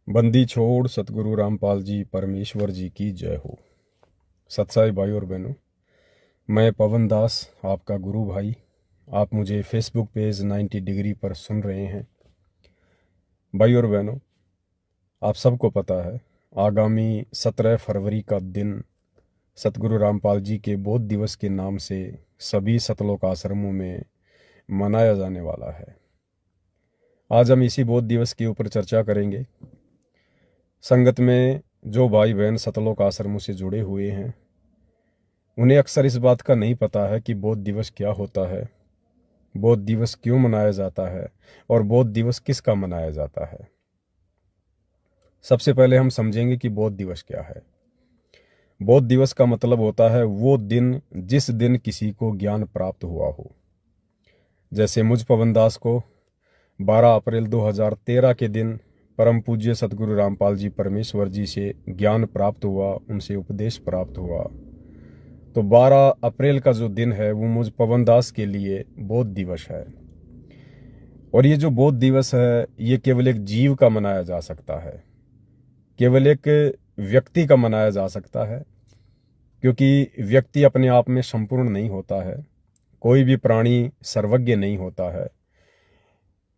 बंदी छोड़ सतगुरु रामपाल जी परमेश्वर जी की जय हो। सत्साई भाई और बहनों, मैं पवन दास आपका गुरु भाई। आप मुझे फेसबुक पेज 90 डिग्री पर सुन रहे हैं। भाई और बहनों, आप सबको पता है आगामी 17 फरवरी का दिन सतगुरु रामपाल जी के बोध दिवस के नाम से सभी सतलोक आश्रमों में मनाया जाने वाला है। आज हम इसी बोध दिवस के ऊपर चर्चा करेंगे। संगत में जो भाई बहन सतलोक आश्रमों से जुड़े हुए हैं उन्हें अक्सर इस बात का नहीं पता है कि बोध दिवस क्या होता है, बोध दिवस क्यों मनाया जाता है और बोध दिवस किसका मनाया जाता है। सबसे पहले हम समझेंगे कि बोध दिवस क्या है। बोध दिवस का मतलब होता है वो दिन जिस दिन किसी को ज्ञान प्राप्त हुआ हो। जैसे मुझ पवन दास को 12 अप्रैल 2013 के दिन परम पूज्य सतगुरु रामपाल जी परमेश्वर जी से ज्ञान प्राप्त हुआ, उनसे उपदेश प्राप्त हुआ। तो 12 अप्रैल का जो दिन है वो मुझ पवन दास के लिए बोध दिवस है। और ये जो बोध दिवस है ये केवल एक जीव का मनाया जा सकता है, केवल एक व्यक्ति का मनाया जा सकता है, क्योंकि व्यक्ति अपने आप में संपूर्ण नहीं होता है। कोई भी प्राणी सर्वज्ञ नहीं होता है,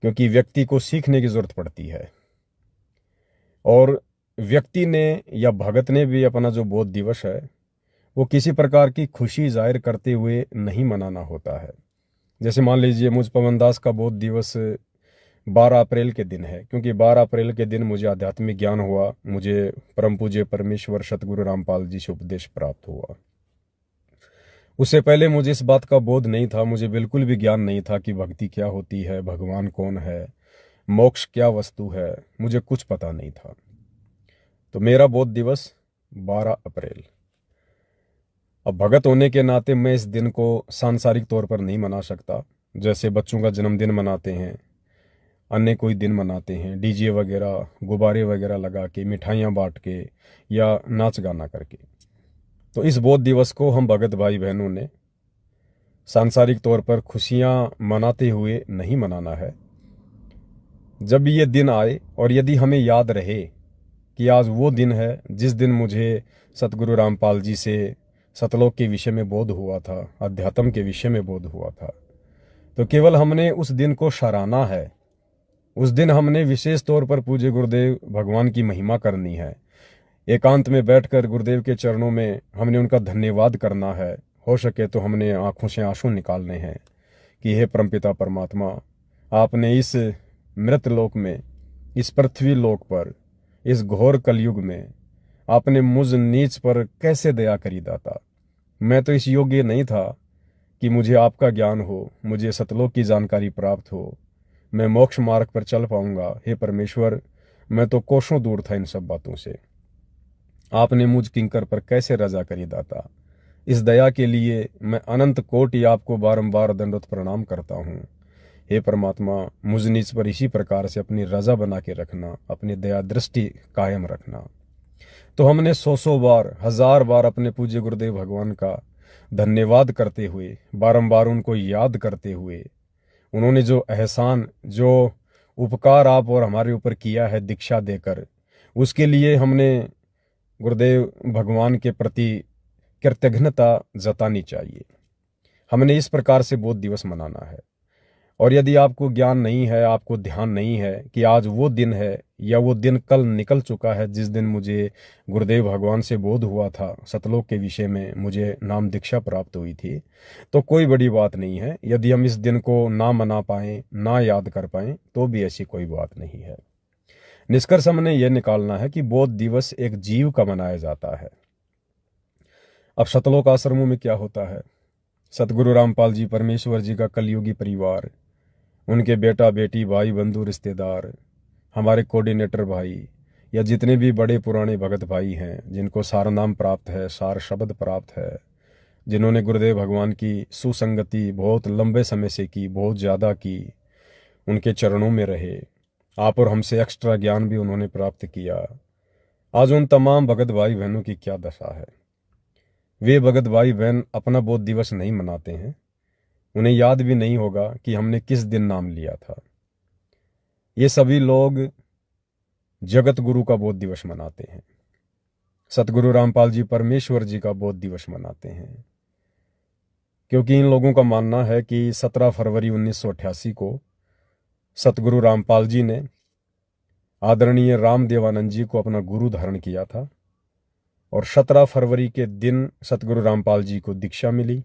क्योंकि व्यक्ति को सीखने की जरूरत पड़ती है। और व्यक्ति ने या भगत ने भी अपना जो बोध दिवस है वो किसी प्रकार की खुशी जाहिर करते हुए नहीं मनाना होता है। जैसे मान लीजिए मुझ पवन दास का बोध दिवस 12 अप्रैल के दिन है, क्योंकि 12 अप्रैल के दिन मुझे आध्यात्मिक ज्ञान हुआ, मुझे परम पूज्य परमेश्वर सतगुरु रामपाल जी से उपदेश प्राप्त हुआ। उससे पहले मुझे इस बात का बोध नहीं था, मुझे बिल्कुल भी ज्ञान नहीं था कि भक्ति क्या होती है, भगवान कौन है, मोक्ष क्या वस्तु है, मुझे कुछ पता नहीं था। तो मेरा बोध दिवस 12 अप्रैल। अब भगत होने के नाते मैं इस दिन को सांसारिक तौर पर नहीं मना सकता। जैसे बच्चों का जन्मदिन मनाते हैं, अन्य कोई दिन मनाते हैं, डीजे वगैरह गुब्बारे वगैरह लगा के, मिठाइयाँ बांट के या नाच गाना करके। तो इस बोध दिवस को हम भगत भाई बहनों ने सांसारिक तौर पर खुशियाँ मनाते हुए नहीं मनाना है। जब ये दिन आए और यदि हमें याद रहे कि आज वो दिन है जिस दिन मुझे सतगुरु रामपाल जी से सतलोक के विषय में बोध हुआ था, अध्यात्म के विषय में बोध हुआ था, तो केवल हमने उस दिन को सराहना है। उस दिन हमने विशेष तौर पर पूज्य गुरुदेव भगवान की महिमा करनी है। एकांत में बैठकर गुरुदेव के चरणों में हमने उनका धन्यवाद करना है। हो सके तो हमने आंखों से आंसू निकालने हैं कि हे परमपिता परमात्मा, आपने इस मृत लोक में, इस पृथ्वी लोक पर, इस घोर कलयुग में आपने मुझ नीच पर कैसे दया करी दाता। मैं तो इस योग्य नहीं था कि मुझे आपका ज्ञान हो, मुझे सतलोक की जानकारी प्राप्त हो, मैं मोक्ष मार्ग पर चल पाऊंगा। हे परमेश्वर, मैं तो कोसों दूर था इन सब बातों से। आपने मुझ किंकर पर कैसे रजा करी दाता। इस दया के लिए मैं अनंत कोटि आपको बारंबार दंडवत प्रणाम करता हूँ। हे परमात्मा, मुझ नीच पर इसी प्रकार से अपनी रजा बना के रखना, अपनी दया दृष्टि कायम रखना। तो हमने 100 बार, 1000 बार अपने पूज्य गुरुदेव भगवान का धन्यवाद करते हुए, बारंबार उनको याद करते हुए, उन्होंने जो एहसान, जो उपकार आप और हमारे ऊपर किया है दीक्षा देकर, उसके लिए हमने गुरुदेव भगवान के प्रति कृतज्ञता जतानी चाहिए। हमने इस प्रकार से बोध दिवस मनाना है। और यदि आपको ज्ञान नहीं है, आपको ध्यान नहीं है कि आज वो दिन है या वो दिन कल निकल चुका है जिस दिन मुझे गुरुदेव भगवान से बोध हुआ था, सतलोक के विषय में मुझे नाम दीक्षा प्राप्त हुई थी, तो कोई बड़ी बात नहीं है। यदि हम इस दिन को ना मना पाएं, ना याद कर पाएं, तो भी ऐसी कोई बात नहीं है। निष्कर्ष हमने यह निकालना है कि बोध दिवस एक जीव का मनाया जाता है। अब सतलोक आश्रमों में क्या होता है, सतगुरु रामपाल जी परमेश्वर जी का कलयुगी परिवार, उनके बेटा बेटी, भाई बंधु रिश्तेदार, हमारे कोऑर्डिनेटर भाई या जितने भी बड़े पुराने भगत भाई हैं जिनको सार नाम प्राप्त है, सार शब्द प्राप्त है, जिन्होंने गुरुदेव भगवान की सुसंगति बहुत लंबे समय से की, बहुत ज़्यादा की, उनके चरणों में रहे, आप और हमसे एक्स्ट्रा ज्ञान भी उन्होंने प्राप्त किया। आज उन तमाम भगत भाई बहनों की क्या दशा है। वे भगत भाई बहन अपना बोध दिवस नहीं मनाते हैं, उन्हें याद भी नहीं होगा कि हमने किस दिन नाम लिया था। ये सभी लोग जगत गुरु का बोध दिवस मनाते हैं। सतगुरु रामपाल जी परमेश्वर जी का बोध दिवस मनाते हैं, क्योंकि इन लोगों का मानना है कि 17 फरवरी 1988 को सतगुरु रामपाल जी ने आदरणीय रामदेवानंद जी को अपना गुरु धारण किया था और 17 फरवरी के दिन सतगुरु रामपाल जी को दीक्षा मिली।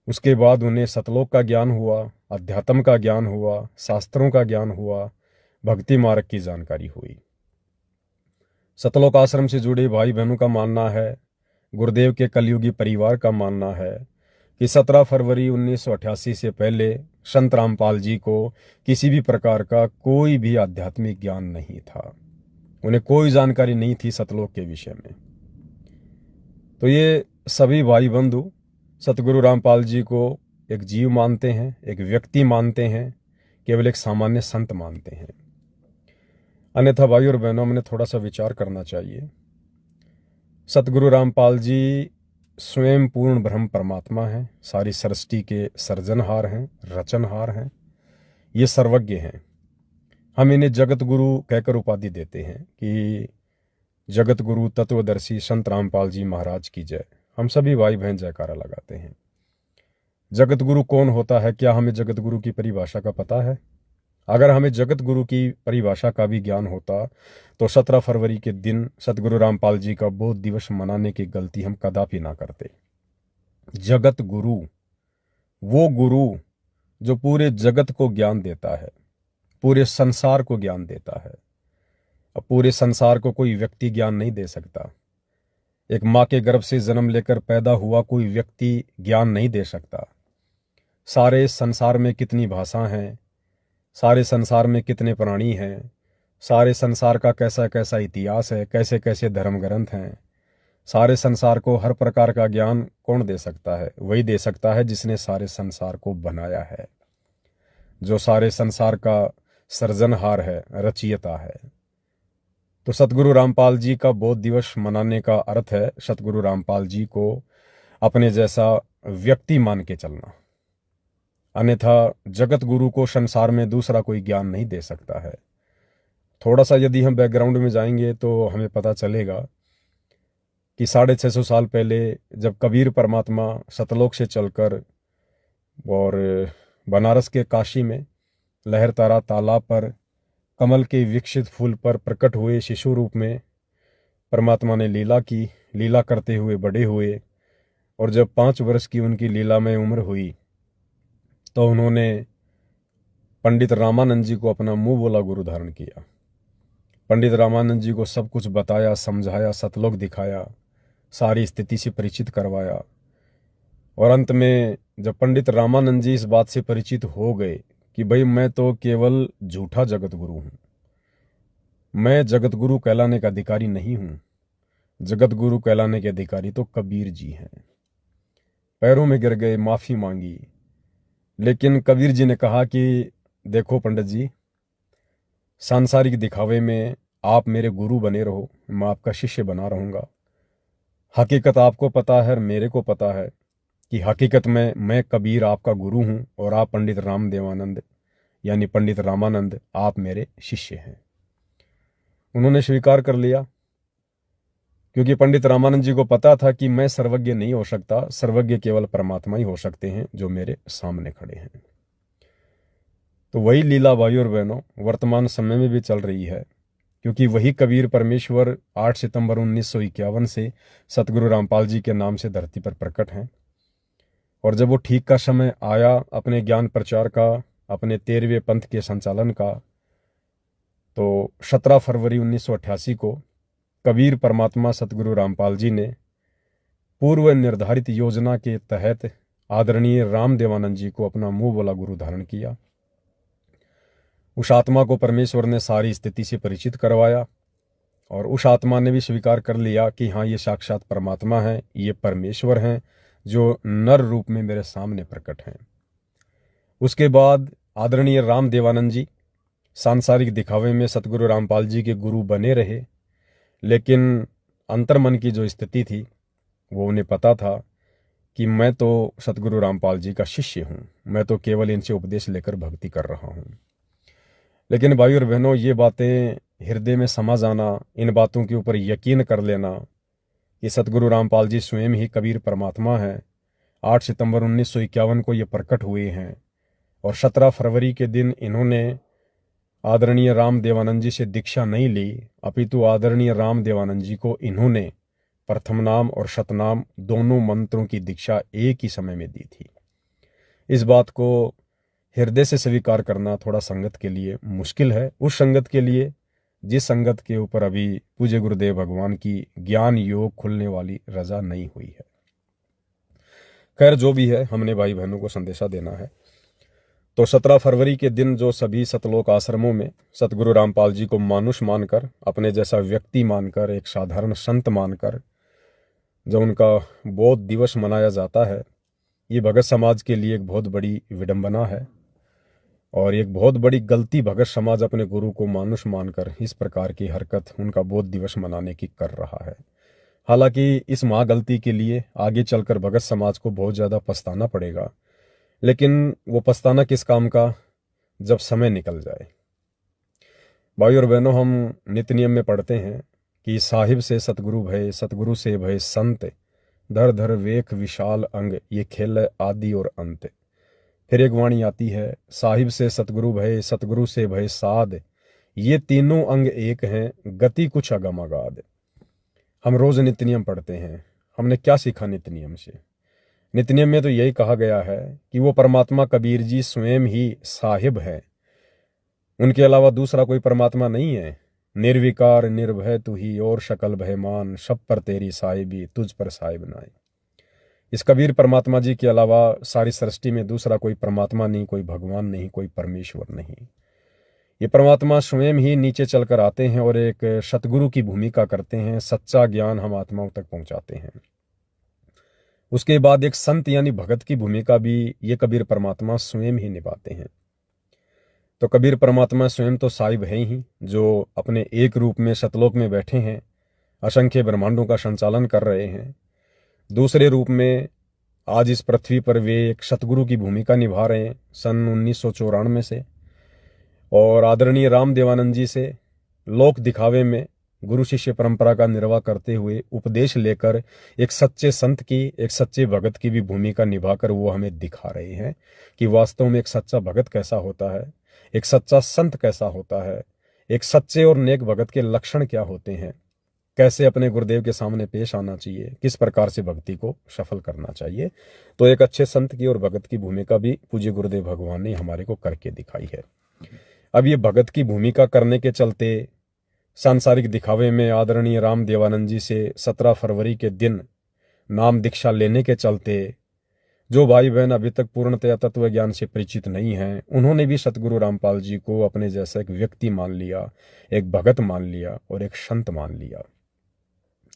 उसके बाद उन्हें सतलोक का ज्ञान हुआ, अध्यात्म का ज्ञान हुआ, शास्त्रों का ज्ञान हुआ, भक्ति मार्ग की जानकारी हुई। सतलोक आश्रम से जुड़े भाई बहनों का मानना है, गुरुदेव के कलयुगी परिवार का मानना है कि 17 फरवरी 1988 से पहले संत रामपाल जी को किसी भी प्रकार का कोई भी आध्यात्मिक ज्ञान नहीं था। उन्हें कोई जानकारी नहीं थी सतलोक के विषय में। तो ये सभी भाई बंधु सतगुरु रामपाल जी को एक जीव मानते हैं, एक व्यक्ति मानते हैं, केवल एक सामान्य संत मानते हैं। अन्यथा भाई और बहनों, हमने थोड़ा सा विचार करना चाहिए। सतगुरु रामपाल जी स्वयं पूर्ण ब्रह्म परमात्मा हैं, सारी सृष्टि के सर्जनहार हैं, रचनहार हैं, ये सर्वज्ञ हैं। हम इन्हें जगत गुरु कहकर उपाधि देते हैं कि जगत गुरु तत्वदर्शी संत रामपाल जी महाराज की जय। हम सभी भाई बहन जयकारा लगाते हैं। जगत गुरु कौन होता है? क्या हमें जगत गुरु की परिभाषा का पता है? अगर हमें जगत गुरु की परिभाषा का भी ज्ञान होता तो 17 फरवरी के दिन सतगुरु रामपाल जी का बोध दिवस मनाने की गलती हम कदापि ना करते। जगत गुरु वो गुरु जो पूरे जगत को ज्ञान देता है, पूरे संसार को ज्ञान देता है। अब पूरे संसार को कोई व्यक्ति ज्ञान नहीं दे सकता। एक माँ के गर्भ से जन्म लेकर पैदा हुआ कोई व्यक्ति ज्ञान नहीं दे सकता। सारे संसार में कितनी भाषा हैं, सारे संसार में कितने प्राणी हैं, सारे संसार का कैसा कैसा इतिहास है, कैसे कैसे धर्म ग्रंथ हैं, सारे संसार को हर प्रकार का ज्ञान कौन दे सकता है? वही दे सकता है जिसने सारे संसार को बनाया है, जो सारे संसार का सृजनहार है, रचयिता है। तो सतगुरु रामपाल जी का बोध दिवस मनाने का अर्थ है सतगुरु रामपाल जी को अपने जैसा व्यक्ति मान के चलना। अन्यथा जगत गुरु को संसार में दूसरा कोई ज्ञान नहीं दे सकता है। थोड़ा सा यदि हम बैकग्राउंड में जाएंगे तो हमें पता चलेगा कि 650 साल पहले जब कबीर परमात्मा सतलोक से चलकर और बनारस के काशी में लहरतारा तालाब पर कमल के विकसित फूल पर प्रकट हुए शिशु रूप में परमात्मा ने लीला की। लीला करते हुए बड़े हुए और जब 5 वर्ष की उनकी लीला में उम्र हुई तो उन्होंने पंडित रामानंद जी को अपना मुंह बोला गुरु धारण किया। पंडित रामानंद जी को सब कुछ बताया, समझाया, सतलोक दिखाया, सारी स्थिति से परिचित करवाया। और अंत में जब पंडित रामानंद जी इस बात से परिचित हो गए कि भाई मैं तो केवल झूठा जगत गुरु हूं, मैं जगत गुरु कहलाने का अधिकारी नहीं हूं, जगत गुरु कहलाने के अधिकारी तो कबीर जी हैं। पैरों में गिर गए, माफी मांगी। लेकिन कबीर जी ने कहा कि देखो पंडित जी, सांसारिक दिखावे में आप मेरे गुरु बने रहो, मैं आपका शिष्य बना रहूंगा। हकीकत आपको पता है, मेरे को पता है कि हकीकत में मैं कबीर आपका गुरु हूं और आप पंडित रामदेवानंद यानी पंडित रामानंद आप मेरे शिष्य हैं। उन्होंने स्वीकार कर लिया, क्योंकि पंडित रामानंद जी को पता था कि मैं सर्वज्ञ नहीं हो सकता, सर्वज्ञ केवल परमात्मा ही हो सकते हैं जो मेरे सामने खड़े हैं। तो वही लीला भाई और बहनों वर्तमान समय में भी चल रही है, क्योंकि वही कबीर परमेश्वर 8 सितंबर 1951 से सतगुरु रामपाल जी के नाम से धरती पर प्रकट हैं। और जब वो ठीक का समय आया अपने ज्ञान प्रचार का, अपने 13वें पंथ के संचालन का, तो 17 फरवरी 1988 को कबीर परमात्मा सतगुरु रामपाल जी ने पूर्व निर्धारित योजना के तहत आदरणीय रामदेवानंद जी को अपना मुंह बोला गुरु धारण किया। उस आत्मा को परमेश्वर ने सारी स्थिति से परिचित करवाया और उस आत्मा ने भी स्वीकार कर लिया कि हाँ, ये साक्षात परमात्मा है, ये परमेश्वर हैं जो नर रूप में मेरे सामने प्रकट हैं। उसके बाद आदरणीय रामदेवानंद जी सांसारिक दिखावे में सतगुरु रामपाल जी के गुरु बने रहे, लेकिन अंतर्मन की जो स्थिति थी वो उन्हें पता था कि मैं तो सतगुरु रामपाल जी का शिष्य हूँ, मैं तो केवल इनसे उपदेश लेकर भक्ति कर रहा हूँ। लेकिन भाई और बहनों, ये बातें हृदय में समा जाना, इन बातों के ऊपर यकीन कर लेना कि सतगुरु रामपाल जी स्वयं ही कबीर परमात्मा है, 8 सितंबर 1951 को ये प्रकट हुए हैं और 17 फरवरी के दिन इन्होंने आदरणीय राम देवानंद जी से दीक्षा नहीं ली, अपितु आदरणीय राम देवानंद जी को इन्होंने प्रथम नाम और शतनाम दोनों मंत्रों की दीक्षा एक ही समय में दी थी। इस बात को हृदय से स्वीकार करना थोड़ा संगत के लिए मुश्किल है, उस संगत के लिए जिस संगत के ऊपर अभी पूज्य गुरुदेव भगवान की ज्ञान योग खुलने वाली रजा नहीं हुई है। खैर, जो भी है, हमने भाई बहनों को संदेशा देना है। तो 17 फरवरी के दिन जो सभी सतलोक आश्रमों में सतगुरु रामपाल जी को मानुष मानकर, अपने जैसा व्यक्ति मानकर, एक साधारण संत मानकर जो उनका बोध दिवस मनाया जाता है, ये भगत समाज के लिए एक बहुत बड़ी विडंबना है और एक बहुत बड़ी गलती भगत समाज अपने गुरु को मानुष मानकर इस प्रकार की हरकत उनका बोध दिवस मनाने की कर रहा है। हालांकि इस महागलती के लिए आगे चलकर भगत समाज को बहुत ज़्यादा पछताना पड़ेगा, लेकिन वो पछताना किस काम का जब समय निकल जाए। भाई और बहनों, हम नित्य नियम में पढ़ते हैं कि साहिब से सतगुरु भय, सतगुरु से भय संत, धर धर वेख विशाल अंग, ये खेल आदि और अंत। फिर एक वाणी आती है, साहिब से सतगुरु भय, सतगुरु से भय साध, ये तीनों अंग एक हैं, गति कुछ अगम अगाध। हम रोज नित्य नियम पढ़ते हैं, हमने क्या सीखा नित्य नियम से? नित्य नियम में तो यही कहा गया है कि वो परमात्मा कबीर जी स्वयं ही साहिब है, उनके अलावा दूसरा कोई परमात्मा नहीं है। निर्विकार निर्भय तू ही और शकल भयमान, सब पर तेरी साहिबी तुझ पर साहिब नाई। इस कबीर परमात्मा जी के अलावा सारी सृष्टि में दूसरा कोई परमात्मा नहीं, कोई भगवान नहीं, कोई परमेश्वर नहीं। ये परमात्मा स्वयं ही नीचे चलकर आते हैं और एक सतगुरु की भूमिका करते हैं, सच्चा ज्ञान हम आत्माओं तक पहुंचाते हैं। उसके बाद एक संत यानी भगत की भूमिका भी ये कबीर परमात्मा स्वयं ही निभाते हैं। तो कबीर परमात्मा स्वयं तो साहिब हैं ही, जो अपने एक रूप में सतलोक में बैठे हैं, असंख्य ब्रह्मांडों का संचालन कर रहे हैं। दूसरे रूप में आज इस पृथ्वी पर वे एक सतगुरु की भूमिका निभा रहे हैं सन 1994 से, और आदरणीय राम देवानंद जी से लोक दिखावे में गुरु शिष्य परंपरा का निर्वाह करते हुए उपदेश लेकर एक सच्चे संत की, एक सच्चे भगत की भी भूमिका निभाकर वो हमें दिखा रहे हैं कि वास्तव में एक सच्चा भगत कैसा होता है, एक सच्चा संत कैसा होता है, एक सच्चे और नेक भगत के लक्षण क्या होते हैं, कैसे अपने गुरुदेव के सामने पेश आना चाहिए, किस प्रकार से भक्ति को सफल करना चाहिए। तो एक अच्छे संत की और भगत की भूमिका भी पूज्य गुरुदेव भगवान ने हमारे को करके दिखाई है। अब ये भगत की भूमिका करने के चलते सांसारिक दिखावे में आदरणीय राम देवानंद जी से 17 फरवरी के दिन नाम दीक्षा लेने के चलते जो भाई बहन अभी तक पूर्णतया तत्व ज्ञान से परिचित नहीं हैं, उन्होंने भी सतगुरु रामपाल जी को अपने जैसा एक व्यक्ति मान लिया, एक भगत मान लिया और एक संत मान लिया।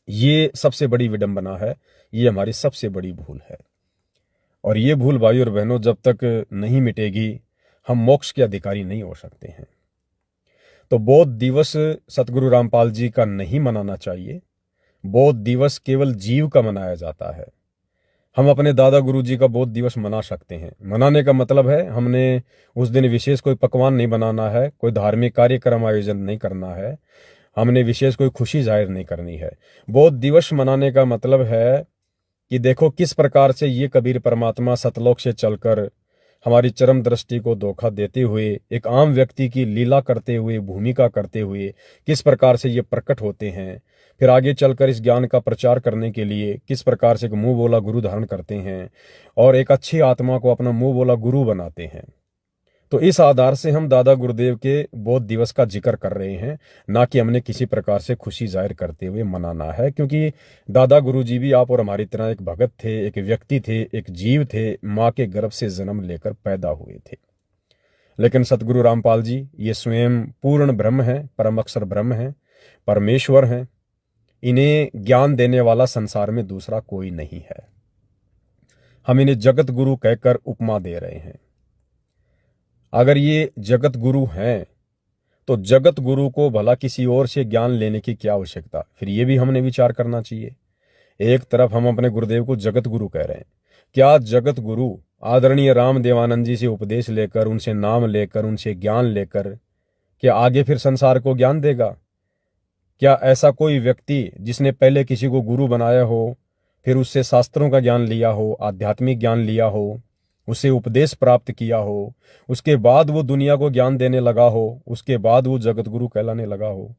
ये सबसे बड़ी विडंबना है, ये हमारी सबसे बड़ी भूल है। और ये भूल भाई और बहनों जब तक नहीं मिटेगी, हम मोक्ष के अधिकारी नहीं हो सकते हैं। तो बोध दिवस सतगुरु रामपाल जी का नहीं मनाना चाहिए। बोध दिवस केवल जीव का मनाया जाता है। हम अपने दादा गुरु जी का बोध दिवस मना सकते हैं। मनाने का मतलब है हमने उस दिन विशेष कोई पकवान नहीं बनाना है, कोई धार्मिक कार्यक्रम आयोजन नहीं करना है, हमने विशेष कोई खुशी जाहिर नहीं करनी है। बोध दिवस मनाने का मतलब है कि देखो किस प्रकार से ये कबीर परमात्मा सतलोक से चलकर हमारी चरम दृष्टि को धोखा देते हुए, एक आम व्यक्ति की लीला करते हुए, भूमिका करते हुए किस प्रकार से ये प्रकट होते हैं, फिर आगे चलकर इस ज्ञान का प्रचार करने के लिए किस प्रकार से मुंह बोला गुरु धारण करते हैं और एक अच्छी आत्मा को अपना मुंह बोला गुरु बनाते हैं। तो इस आधार से हम दादा गुरुदेव के बोध दिवस का जिक्र कर रहे हैं, ना कि हमने किसी प्रकार से खुशी जाहिर करते हुए मनाना है, क्योंकि दादा गुरु जी भी आप और हमारी तरह एक भगत थे, एक व्यक्ति थे, एक जीव थे, माँ के गर्भ से जन्म लेकर पैदा हुए थे। लेकिन सतगुरु रामपाल जी ये स्वयं पूर्ण ब्रह्म है, परम अक्षर ब्रह्म है, परमेश्वर हैं। इन्हें ज्ञान देने वाला संसार में दूसरा कोई नहीं है। हम इन्हें जगत गुरु कहकर उपमा दे रहे हैं। अगर ये जगत गुरु हैं तो जगत गुरु को भला किसी और से ज्ञान लेने की क्या आवश्यकता, फिर ये भी हमने विचार करना चाहिए। एक तरफ हम अपने गुरुदेव को जगत गुरु कह रहे हैं, क्या जगत गुरु आदरणीय राम देवानंद जी से उपदेश लेकर, उनसे नाम लेकर, उनसे ज्ञान लेकर क्या आगे फिर संसार को ज्ञान देगा? क्या ऐसा कोई व्यक्ति जिसने पहले किसी को गुरु बनाया हो, फिर उससे शास्त्रों का ज्ञान लिया हो, आध्यात्मिक ज्ञान लिया हो, उससे उपदेश प्राप्त किया हो, उसके बाद वो दुनिया को ज्ञान देने लगा हो, उसके बाद वो जगत गुरु कहलाने लगा हो,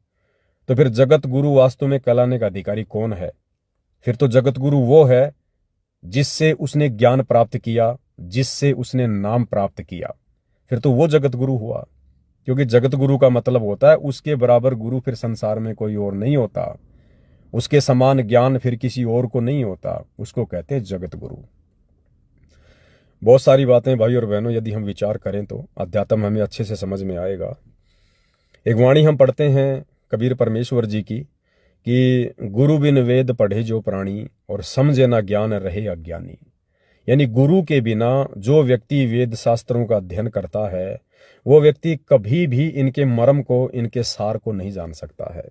तो फिर जगत गुरु वास्तव में कहलाने का अधिकारी कौन है? फिर तो जगत गुरु वो है जिससे उसने ज्ञान प्राप्त किया, जिससे उसने नाम प्राप्त किया, फिर तो वो जगत गुरु हुआ। क्योंकि जगत गुरु का मतलब होता है उसके बराबर गुरु फिर संसार में कोई और नहीं होता, उसके समान ज्ञान फिर किसी और को नहीं होता, उसको कहते हैं जगत गुरु। बहुत सारी बातें भाई और बहनों यदि हम विचार करें तो अध्यात्म हमें अच्छे से समझ में आएगा। एक वाणी हम पढ़ते हैं कबीर परमेश्वर जी की कि गुरु बिन वेद पढ़े जो प्राणी और समझे ना ज्ञान रहे अज्ञानी। यानी गुरु के बिना जो व्यक्ति वेद शास्त्रों का अध्ययन करता है वो व्यक्ति कभी भी इनके मर्म को, इनके सार को नहीं जान सकता है।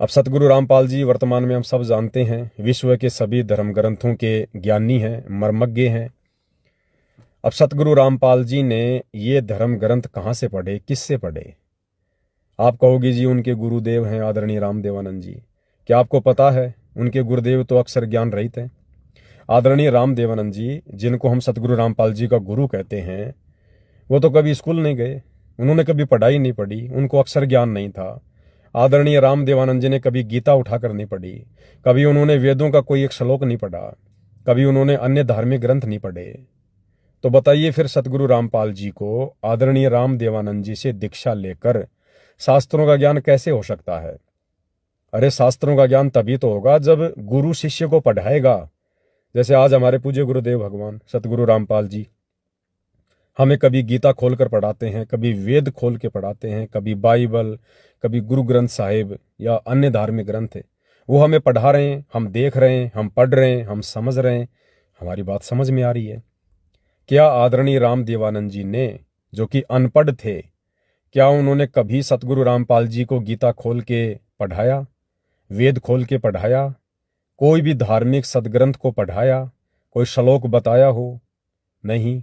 अब सतगुरु रामपाल जी वर्तमान में हम सब जानते हैं विश्व के सभी धर्म ग्रंथों के ज्ञानी हैं, मर्मज्ञ हैं। अब सतगुरु रामपाल जी ने ये धर्म ग्रंथ कहाँ से पढ़े, किससे पढ़े? आप कहोगे जी उनके गुरुदेव हैं आदरणीय रामदेवानंद जी। क्या आपको पता है उनके गुरुदेव तो अक्सर ज्ञान रहित हैं। आदरणीय रामदेवानंद जी जिनको हम सतगुरु रामपाल जी का गुरु कहते हैं, वो तो कभी स्कूल नहीं गए, उन्होंने कभी पढ़ाई नहीं पढ़ी, उनको अक्षर ज्ञान नहीं था। आदरणीय रामदेवानंद जी ने कभी गीता उठाकर नहीं पढ़ी, कभी उन्होंने वेदों का कोई एक श्लोक नहीं पढ़ा, कभी उन्होंने अन्य धार्मिक ग्रंथ नहीं पढ़े। तो बताइए फिर सतगुरु रामपाल जी को आदरणीय रामदेवानंद जी से दीक्षा लेकर शास्त्रों का ज्ञान कैसे हो सकता है? अरे शास्त्रों का ज्ञान तभी तो होगा जब गुरु शिष्य को पढ़ाएगा। जैसे आज हमारे पूज्य गुरुदेव भगवान सतगुरु रामपाल जी हमें कभी गीता खोलकर पढ़ाते हैं, कभी वेद खोल के पढ़ाते हैं, कभी बाइबल, कभी गुरु ग्रंथ साहिब या अन्य धार्मिक ग्रंथ है, वो हमें पढ़ा रहे हैं, हम देख रहे हैं, हम पढ़ रहे हैं, हम समझ रहे हैं, हमारी बात समझ में आ रही है। क्या आदरणीय रामदेवानंद जी ने जो कि अनपढ़ थे, क्या उन्होंने कभी सतगुरु रामपाल जी को गीता खोल के पढ़ाया, वेद खोल के पढ़ाया, कोई भी धार्मिक सदग्रंथ को पढ़ाया, कोई श्लोक बताया हो? नहीं।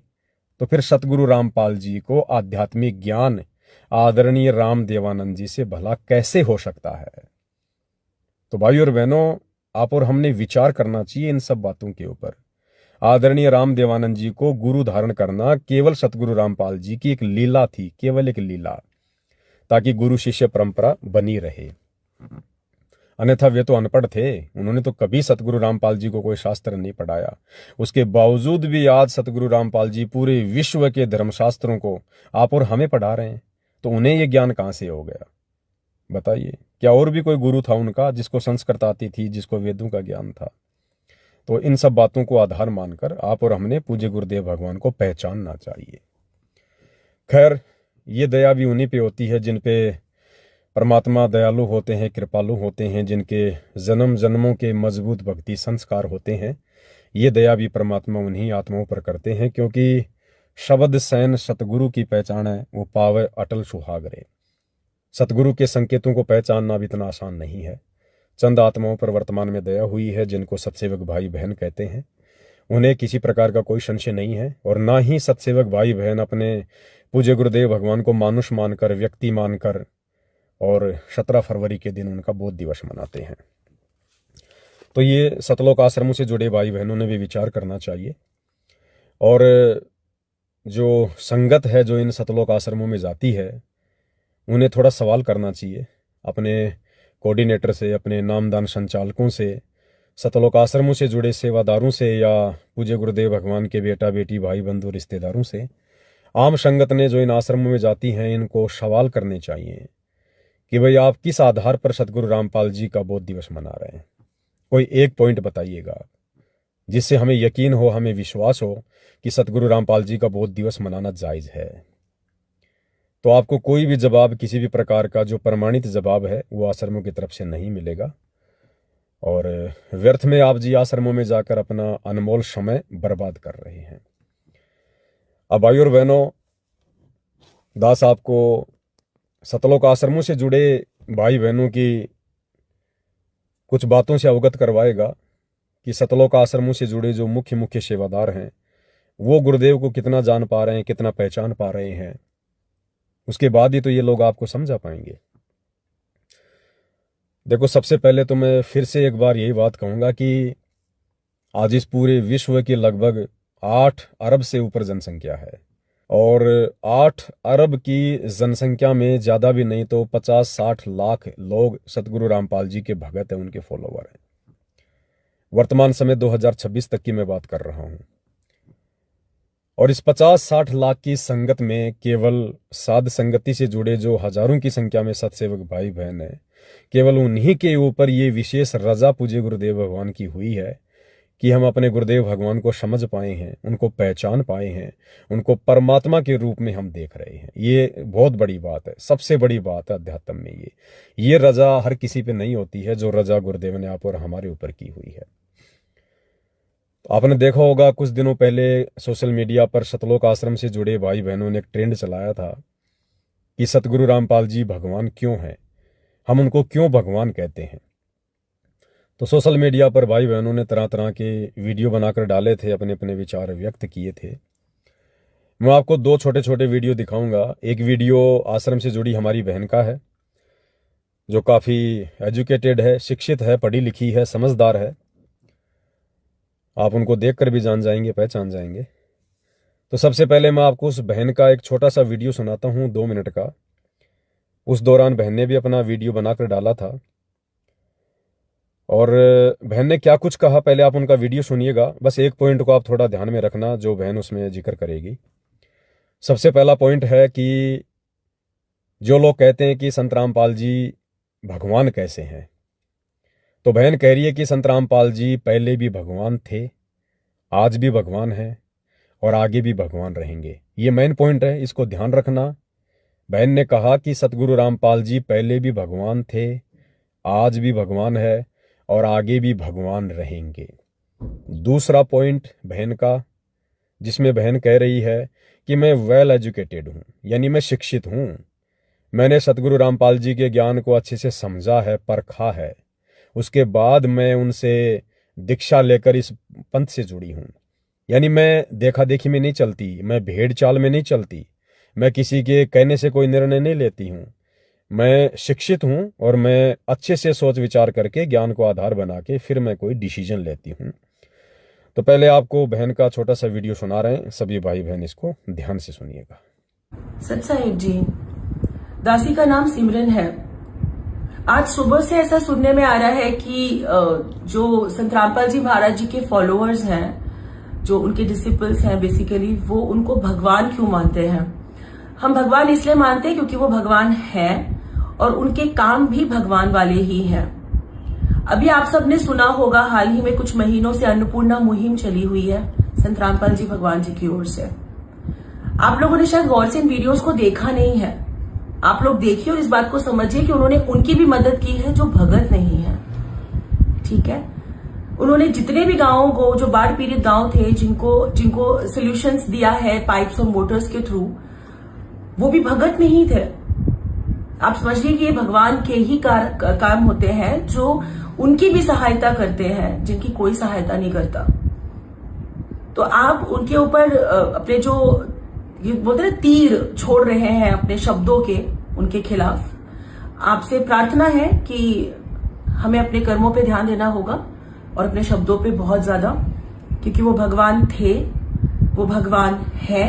तो फिर सतगुरु रामपाल जी को आध्यात्मिक ज्ञान आदरणीय रामदेवानंद जी से भला कैसे हो सकता है? तो भाई और बहनों, आप और हमने विचार करना चाहिए इन सब बातों के ऊपर। आदरणीय रामदेवानंद जी को गुरु धारण करना केवल सतगुरु रामपाल जी की एक लीला थी, केवल एक लीला, ताकि गुरु शिष्य परंपरा बनी रहे। अन्यथा वे तो अनपढ़ थे, उन्होंने तो कभी सतगुरु रामपाल जी को कोई शास्त्र नहीं पढ़ाया। उसके बावजूद भी आज सतगुरु रामपाल जी पूरे विश्व के धर्मशास्त्रों को आप और हमें पढ़ा रहे हैं, तो उन्हें ये ज्ञान कहां से हो गया? बताइए, क्या और भी कोई गुरु था उनका जिसको संस्कृत आती थी, जिसको वेदों का ज्ञान था? तो इन सब बातों को आधार मानकर आप और हमने पूज्य गुरुदेव भगवान को पहचानना चाहिए। खैर, ये दया भी उन्हीं पे होती है जिन पे परमात्मा दयालु होते हैं, कृपालु होते हैं, जिनके जन्म जन्मों के मजबूत भक्ति संस्कार होते हैं। ये दया भी परमात्मा उन्हीं आत्माओं पर करते हैं, क्योंकि शब्द सैन सतगुरु की पहचान है वो पावे अटल सुहागरे। सतगुरु के संकेतों को पहचानना भी इतना आसान नहीं है। चंद आत्माओं पर वर्तमान में दया हुई है जिनको सतसेवक भाई बहन कहते हैं। उन्हें किसी प्रकार का कोई संशय नहीं है, और ना ही सतसेवक भाई बहन अपने पूज्य गुरुदेव भगवान को मानुष मानकर, व्यक्ति मानकर और 17 फरवरी के दिन उनका बोध दिवस मनाते हैं। तो ये सतलोक आश्रमों से जुड़े भाई बहनों ने भी विचार करना चाहिए, और जो संगत है जो इन सतलोक आश्रमों में जाती है उन्हें थोड़ा सवाल करना चाहिए अपने कोऑर्डिनेटर से, अपने नामदान संचालकों से, सतलोक आश्रमों से जुड़े सेवादारों से, या पूज्य गुरुदेव भगवान के बेटा बेटी भाई बंधु रिश्तेदारों से। आम संगत ने जो इन आश्रमों में जाती हैं इनको सवाल करने चाहिए कि भाई आप किस आधार पर सतगुरु रामपाल जी का बोध दिवस मना रहे हैं। कोई एक पॉइंट बताइएगा जिससे हमें यकीन हो, हमें विश्वास हो कि सतगुरु रामपाल जी का बोध दिवस मनाना जायज है। तो आपको कोई भी जवाब, किसी भी प्रकार का जो प्रमाणित जवाब है वो आश्रमों की तरफ से नहीं मिलेगा, और व्यर्थ में आप जी आश्रमों में जाकर अपना अनमोल समय बर्बाद कर रहे हैं। अब भाई और बहनों, दास आपको सतलोक आश्रमों से जुड़े भाई बहनों की कुछ बातों से अवगत करवाएगा कि सतलोक आश्रमों से जुड़े जो मुख्य मुख्य सेवादार हैं वो गुरुदेव को कितना जान पा रहे हैं, कितना पहचान पा रहे हैं। उसके बाद ही तो ये लोग आपको समझा पाएंगे। देखो, सबसे पहले तो मैं फिर से एक बार यही बात कहूंगा कि आज इस पूरे विश्व की लगभग 8 अरब से ऊपर जनसंख्या है, और 8 अरब की जनसंख्या में ज़्यादा भी नहीं तो 50-60 लाख लोग सतगुरु रामपाल जी के भगत हैं, उनके फॉलोवर हैं। वर्तमान समय 2026 तक की मैं बात कर रहा हूं, और इस 50-60 लाख की संगत में केवल साध संगति से जुड़े जो हजारों की संख्या में सत्सेवक भाई बहन हैं, केवल उन्हीं के ऊपर ये विशेष रजा पूज्य गुरुदेव भगवान की हुई है कि हम अपने गुरुदेव भगवान को समझ पाए हैं, उनको पहचान पाए हैं, उनको परमात्मा के रूप में हम देख रहे हैं। ये बहुत बड़ी बात है, सबसे बड़ी बात है अध्यात्म में। ये रजा हर किसी पे नहीं होती है जो रजा गुरुदेव ने आप और हमारे ऊपर की हुई है। आपने देखा होगा कुछ दिनों पहले सोशल मीडिया पर सतलोक आश्रम से जुड़े भाई बहनों ने एक ट्रेंड चलाया था कि सतगुरु रामपाल जी भगवान क्यों हैं, हम उनको क्यों भगवान कहते हैं। तो सोशल मीडिया पर भाई बहनों ने तरह तरह के वीडियो बनाकर डाले थे, अपने अपने विचार व्यक्त किए थे। मैं आपको 2 छोटे छोटे वीडियो दिखाऊंगा। एक वीडियो आश्रम से जुड़ी हमारी बहन का है जो काफ़ी एजुकेटेड है, शिक्षित है, पढ़ी लिखी है, समझदार है। आप उनको देखकर भी जान जाएंगे, पहचान जाएंगे। तो सबसे पहले मैं आपको उस बहन का एक छोटा सा वीडियो सुनाता हूँ, 2 मिनट का। उस दौरान बहन ने भी अपना वीडियो बनाकर डाला था, और बहन ने क्या कुछ कहा पहले आप उनका वीडियो सुनिएगा। बस एक पॉइंट को आप थोड़ा ध्यान में रखना जो बहन उसमें जिक्र करेगी। सबसे पहला पॉइंट है कि जो लोग कहते हैं कि संत रामपाल जी भगवान कैसे हैं, तो बहन कह रही है कि संत रामपाल जी पहले भी भगवान थे, आज भी भगवान हैं, और आगे भी भगवान रहेंगे। ये मेन पॉइंट है, इसको ध्यान रखना। बहन ने कहा कि सतगुरु रामपाल जी पहले भी भगवान थे, आज भी भगवान है, और आगे भी भगवान रहेंगे। दूसरा पॉइंट बहन का, जिसमें बहन कह रही है कि मैं वेल एजुकेटेड हूँ, यानी मैं शिक्षित हूँ, मैंने सतगुरु रामपाल जी के ज्ञान को अच्छे से समझा है, परखा है, उसके बाद मैं उनसे दीक्षा लेकर इस पंथ से जुड़ी हूँ। यानी मैं देखा देखी में नहीं चलती, मैं भेड़ चाल में नहीं चलती, मैं किसी के कहने से कोई निर्णय नहीं लेती हूँ। मैं शिक्षित हूँ और मैं अच्छे से सोच विचार करके ज्ञान को आधार बना के फिर मैं कोई डिसीजन लेती हूँ। तो पहले आपको बहन का छोटा सा वीडियो सुना रहे हैं, सभी भाई बहन इसको ध्यान से सुनिएगा। सत साहिब जी, दासी का नाम सिमरन है। आज सुबह से ऐसा सुनने में आ रहा है कि जो संत रामपाल जी महाराज जी के फॉलोअर्स हैं, जो उनके डिसिपल्स हैं बेसिकली, वो उनको भगवान क्यों मानते हैं। हम भगवान इसलिए मानते हैं क्योंकि वो भगवान हैं और उनके काम भी भगवान वाले ही हैं। अभी आप सबने सुना होगा, हाल ही में कुछ महीनों से अन्नपूर्णा मुहिम चली हुई है संत रामपाल जी भगवान जी की ओर से। आप लोगों ने शायद गौर से इन वीडियोस को देखा नहीं है। आप लोग देखिए और इस बात को समझिए कि उन्होंने उनकी भी मदद की है जो भगत नहीं है। ठीक है, उन्होंने जितने भी गांवों को, जो बाढ़ पीड़ित गांव थे, जिनको सोल्यूशंस दिया है पाइप्स और मोटर्स के थ्रू, वो भी भगत नहीं थे। आप समझिए कि ये भगवान के ही काम होते हैं जो उनकी भी सहायता करते हैं, जिनकी कोई सहायता नहीं करता। तो आप उनके ऊपर अपने जो ये बोलते हैं तीर छोड़ रहे हैं अपने शब्दों के, उनके खिलाफ। आपसे प्रार्थना है कि हमें अपने कर्मों पे ध्यान देना होगा और अपने शब्दों पे बहुत ज्यादा, क्योंकि वो भगवान थे, वो भगवान है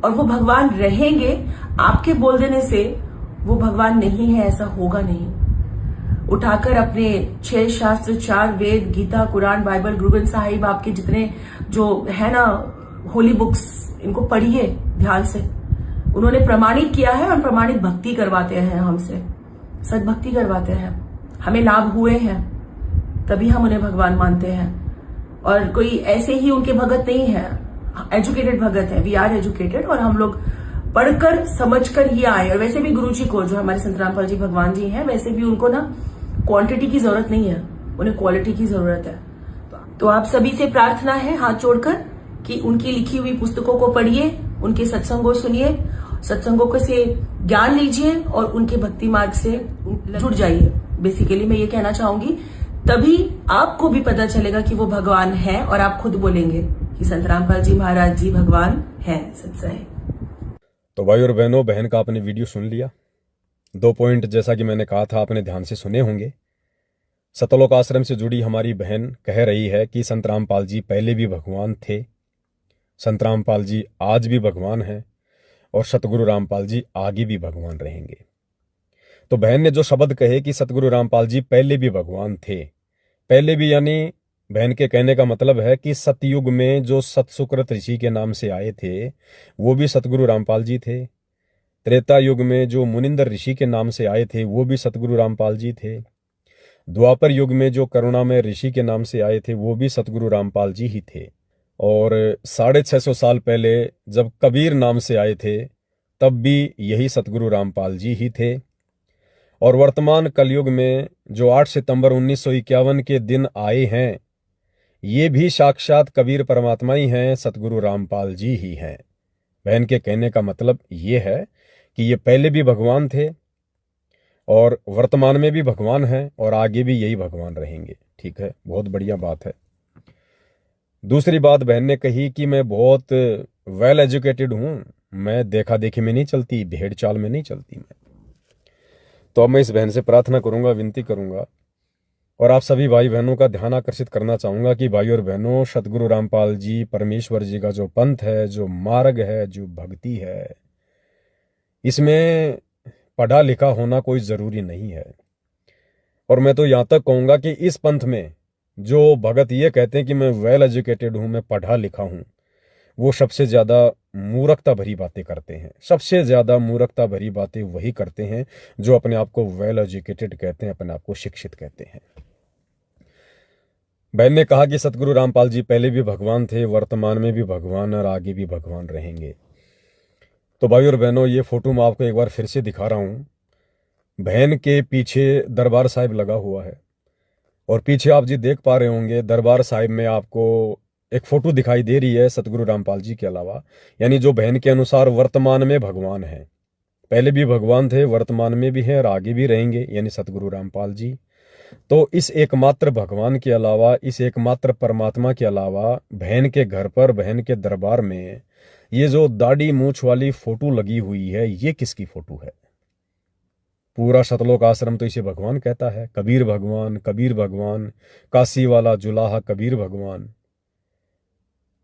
और वो भगवान रहेंगे। आपके बोल देने से वो भगवान नहीं है ऐसा होगा नहीं। उठाकर अपने 6 शास्त्र, 4 वेद, गीता, कुरान, बाइबल, गुरु ग्रंथ साहिब, आपके जितने जो है ना होली बुक्स, इनको पढ़िए ध्यान से। उन्होंने प्रमाणित किया है और प्रमाणित भक्ति करवाते हैं हमसे, सद्भक्ति करवाते हैं, हमें लाभ हुए हैं, तभी हम उन्हें भगवान मानते हैं। और कोई ऐसे ही उनके भगत नहीं है, एजुकेटेड भगत है। वी आर एजुकेटेड और हम लोग पढ़कर समझकर ही आए। और वैसे भी गुरुजी को, जो हमारे संत रामपाल जी भगवान जी हैं, वैसे भी उनको ना क्वांटिटी की जरूरत नहीं है, उन्हें क्वालिटी की जरूरत है। तो आप सभी से प्रार्थना है हाथ जोड़कर कि उनकी लिखी हुई पुस्तकों को पढ़िए, उनके सत्संगों सुनिए, सत्संगों से ज्ञान लीजिए और उनके भक्ति मार्ग से जुड़ जाइए। बेसिकली मैं ये कहना चाहूंगी, तभी आपको भी पता चलेगा कि वो भगवान है और आप खुद बोलेंगे कि संत रामपाल जी महाराज जी भगवान है। सत्संग। तो भाई और बहनों, बहन का आपने वीडियो सुन लिया। 2 पॉइंट जैसा कि मैंने कहा था आपने ध्यान से सुने होंगे। सतलोक आश्रम से जुड़ी हमारी बहन कह रही है कि संत रामपाल जी पहले भी भगवान थे, संत रामपाल जी आज भी भगवान हैं और सतगुरु रामपाल जी आगे भी भगवान रहेंगे। तो बहन ने जो शब्द कहे कि सतगुरु रामपाल जी पहले भी भगवान थे, पहले भी यानी बहन के कहने का मतलब है कि सतयुग में जो सतसुकृत ऋषि के नाम से आए थे वो भी सतगुरु रामपाल जी थे। त्रेता युग में जो मुनिंदर ऋषि के नाम से आए थे वो भी सतगुरु रामपाल जी थे। द्वापर युग में जो करुणामय ऋषि के नाम से आए थे वो भी सतगुरु रामपाल जी ही थे। और 650 साल पहले जब कबीर नाम से आए थे तब भी यही सतगुरु रामपाल जी ही थे। और वर्तमान कलयुग में जो 8 सितंबर 1951 के दिन आए हैं ये भी साक्षात कबीर परमात्मा ही हैं, सतगुरु रामपाल जी ही हैं। बहन के कहने का मतलब ये है कि ये पहले भी भगवान थे और वर्तमान में भी भगवान हैं और आगे भी यही भगवान रहेंगे। ठीक है, बहुत बढ़िया बात है। दूसरी बात बहन ने कही कि मैं बहुत वेल एजुकेटेड हूं, मैं देखा देखी में नहीं चलती, भेड़ चाल में नहीं चलती मैं। तो अब मैं इस बहन से प्रार्थना करूंगा, विनती करूंगा और आप सभी भाई बहनों का ध्यान आकर्षित करना चाहूंगा कि भाई और बहनों, सतगुरु रामपाल जी परमेश्वर जी का जो पंथ है, जो मार्ग है, जो भक्ति है, इसमें पढ़ा लिखा होना कोई जरूरी नहीं है। और मैं तो यहां तक कहूंगा कि इस पंथ में जो भगत ये कहते हैं कि मैं वेल एजुकेटेड हूं, मैं पढ़ा लिखा हूं, वो सबसे ज्यादा मूर्खता भरी बातें करते हैं। सबसे ज्यादा मूर्खता भरी बातें वही करते हैं जो अपने आप को वेल एजुकेटेड कहते हैं, अपने आप को शिक्षित कहते हैं। बहन ने कहा कि सतगुरु रामपाल जी पहले भी भगवान थे, वर्तमान में भी भगवान और आगे भी भगवान रहेंगे। तो भाई और बहनों, ये फोटो मैं आपको एक बार फिर से दिखा रहा हूं। बहन के पीछे दरबार साहिब लगा हुआ है और पीछे आप जी देख पा रहे होंगे दरबार साहिब में आपको एक फोटो दिखाई दे रही है सतगुरु रामपाल जी के अलावा, यानी जो बहन के अनुसार वर्तमान में भगवान है। पहले भी भगवान थे, वर्तमान में भी हैं और आगे भी रहेंगे, यानी सतगुरु रामपाल जी। तो इस एकमात्र भगवान के अलावा, इस एकमात्र परमात्मा के अलावा बहन के घर पर, बहन के दरबार में ये जो दाढ़ी मूछ वाली फोटो लगी हुई है, ये किसकी फोटो है? पूरा सतलोक आश्रम तो इसे भगवान कहता है, कबीर भगवान, कबीर भगवान, काशी वाला जुलाहा कबीर भगवान।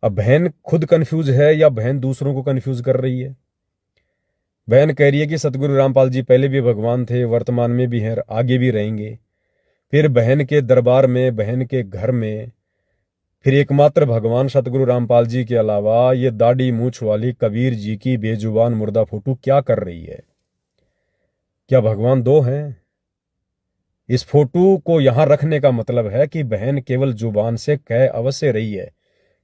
अब बहन खुद कंफ्यूज है या बहन दूसरों को कंफ्यूज कर रही है? बहन कह रही है कि सतगुरु रामपाल जी पहले भी भगवान थे, वर्तमान में भी हैं, आगे भी रहेंगे। फिर बहन के दरबार में, बहन के घर में फिर एकमात्र भगवान सतगुरु रामपाल जी के अलावा ये दाढ़ी मूछ वाली कबीर जी की बेजुबान मुर्दा फोटो क्या कर रही है? क्या भगवान दो हैं? इस फोटो को यहां रखने का मतलब है कि बहन केवल जुबान से कह अवश्य रही है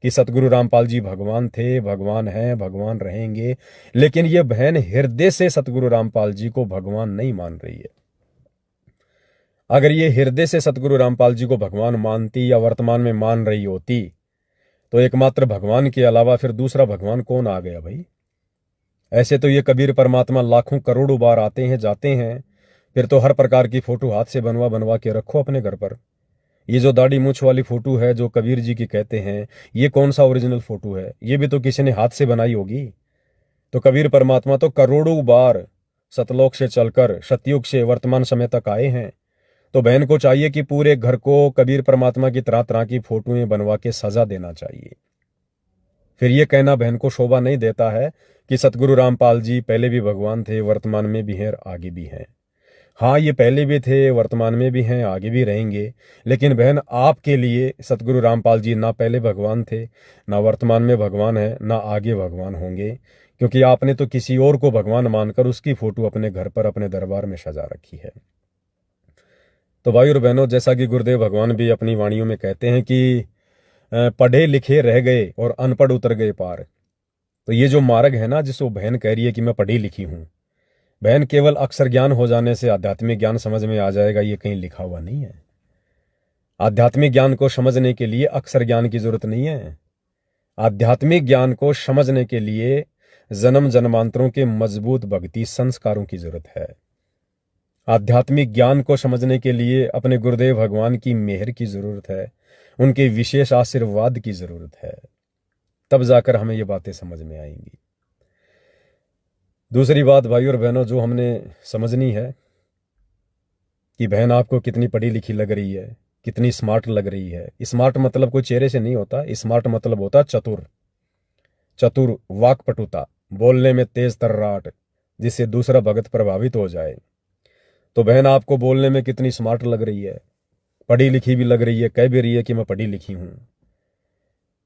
कि सतगुरु रामपाल जी भगवान थे, भगवान हैं, भगवान रहेंगे, लेकिन ये बहन हृदय से सतगुरु रामपाल जी को भगवान नहीं मान रही है। अगर ये हृदय से सतगुरु रामपाल जी को भगवान मानती या वर्तमान में मान रही होती तो एकमात्र भगवान के अलावा फिर दूसरा भगवान कौन आ गया भाई? ऐसे तो ये कबीर परमात्मा लाखों करोड़ों बार आते हैं, जाते हैं, फिर तो हर प्रकार की फोटो हाथ से बनवा बनवा के रखो अपने घर पर। ये जो दाढ़ी मूछ वाली फोटो है जो कबीर जी की कहते हैं, ये कौन सा ओरिजिनल फोटो है? ये भी तो किसी ने हाथ से बनाई होगी। तो कबीर परमात्मा तो करोड़ों बार सतलोक से चलकर सतयुग से वर्तमान समय तक आए हैं। तो बहन को चाहिए कि पूरे घर को कबीर परमात्मा की तरह तरह की फोटोएं बनवा के सजा देना चाहिए। फिर ये कहना बहन को शोभा नहीं देता है कि सतगुरु रामपाल जी पहले भी भगवान थे, वर्तमान में भी हैं, आगे भी हैं। हाँ, ये पहले भी थे, वर्तमान में भी हैं, आगे भी रहेंगे, लेकिन बहन आपके लिए सतगुरु रामपाल जी ना पहले भगवान थे, ना वर्तमान में भगवान है, ना आगे भगवान होंगे, क्योंकि आपने तो किसी और को भगवान मानकर उसकी फोटो अपने घर पर, अपने दरबार में सजा रखी है। तो भाई और बहनों, जैसा कि गुरुदेव भगवान भी अपनी वाणियों में कहते हैं कि पढ़े लिखे रह गए और अनपढ़ उतर गए पार। तो ये जो मार्ग है ना, जिसको बहन कह रही है कि मैं पढ़ी लिखी हूं, बहन केवल अक्षर ज्ञान हो जाने से आध्यात्मिक ज्ञान समझ में आ जाएगा, ये कहीं लिखा हुआ नहीं है। आध्यात्मिक ज्ञान को समझने के लिए अक्षर ज्ञान की जरूरत नहीं है। आध्यात्मिक ज्ञान को समझने के लिए जन्म जन्मांतरों के मजबूत भक्ति संस्कारों की जरूरत है। आध्यात्मिक ज्ञान को समझने के लिए अपने गुरुदेव भगवान की मेहर की जरूरत है, उनके विशेष आशीर्वाद की जरूरत है, तब जाकर हमें ये बातें समझ में आएंगी। दूसरी बात भाई और बहनों जो हमने समझनी है कि बहन आपको कितनी पढ़ी लिखी लग रही है, कितनी स्मार्ट लग रही है। स्मार्ट मतलब कोई चेहरे से नहीं होता, स्मार्ट मतलब होता चतुर, चतुर, वाक्पटुता, बोलने में तेज तर्राट, जिससे दूसरा भगत प्रभावित हो जाए। तो बहन आपको बोलने में कितनी स्मार्ट लग रही है, पढ़ी लिखी भी लग रही है, कह भी रही है कि मैं पढ़ी लिखी हूं।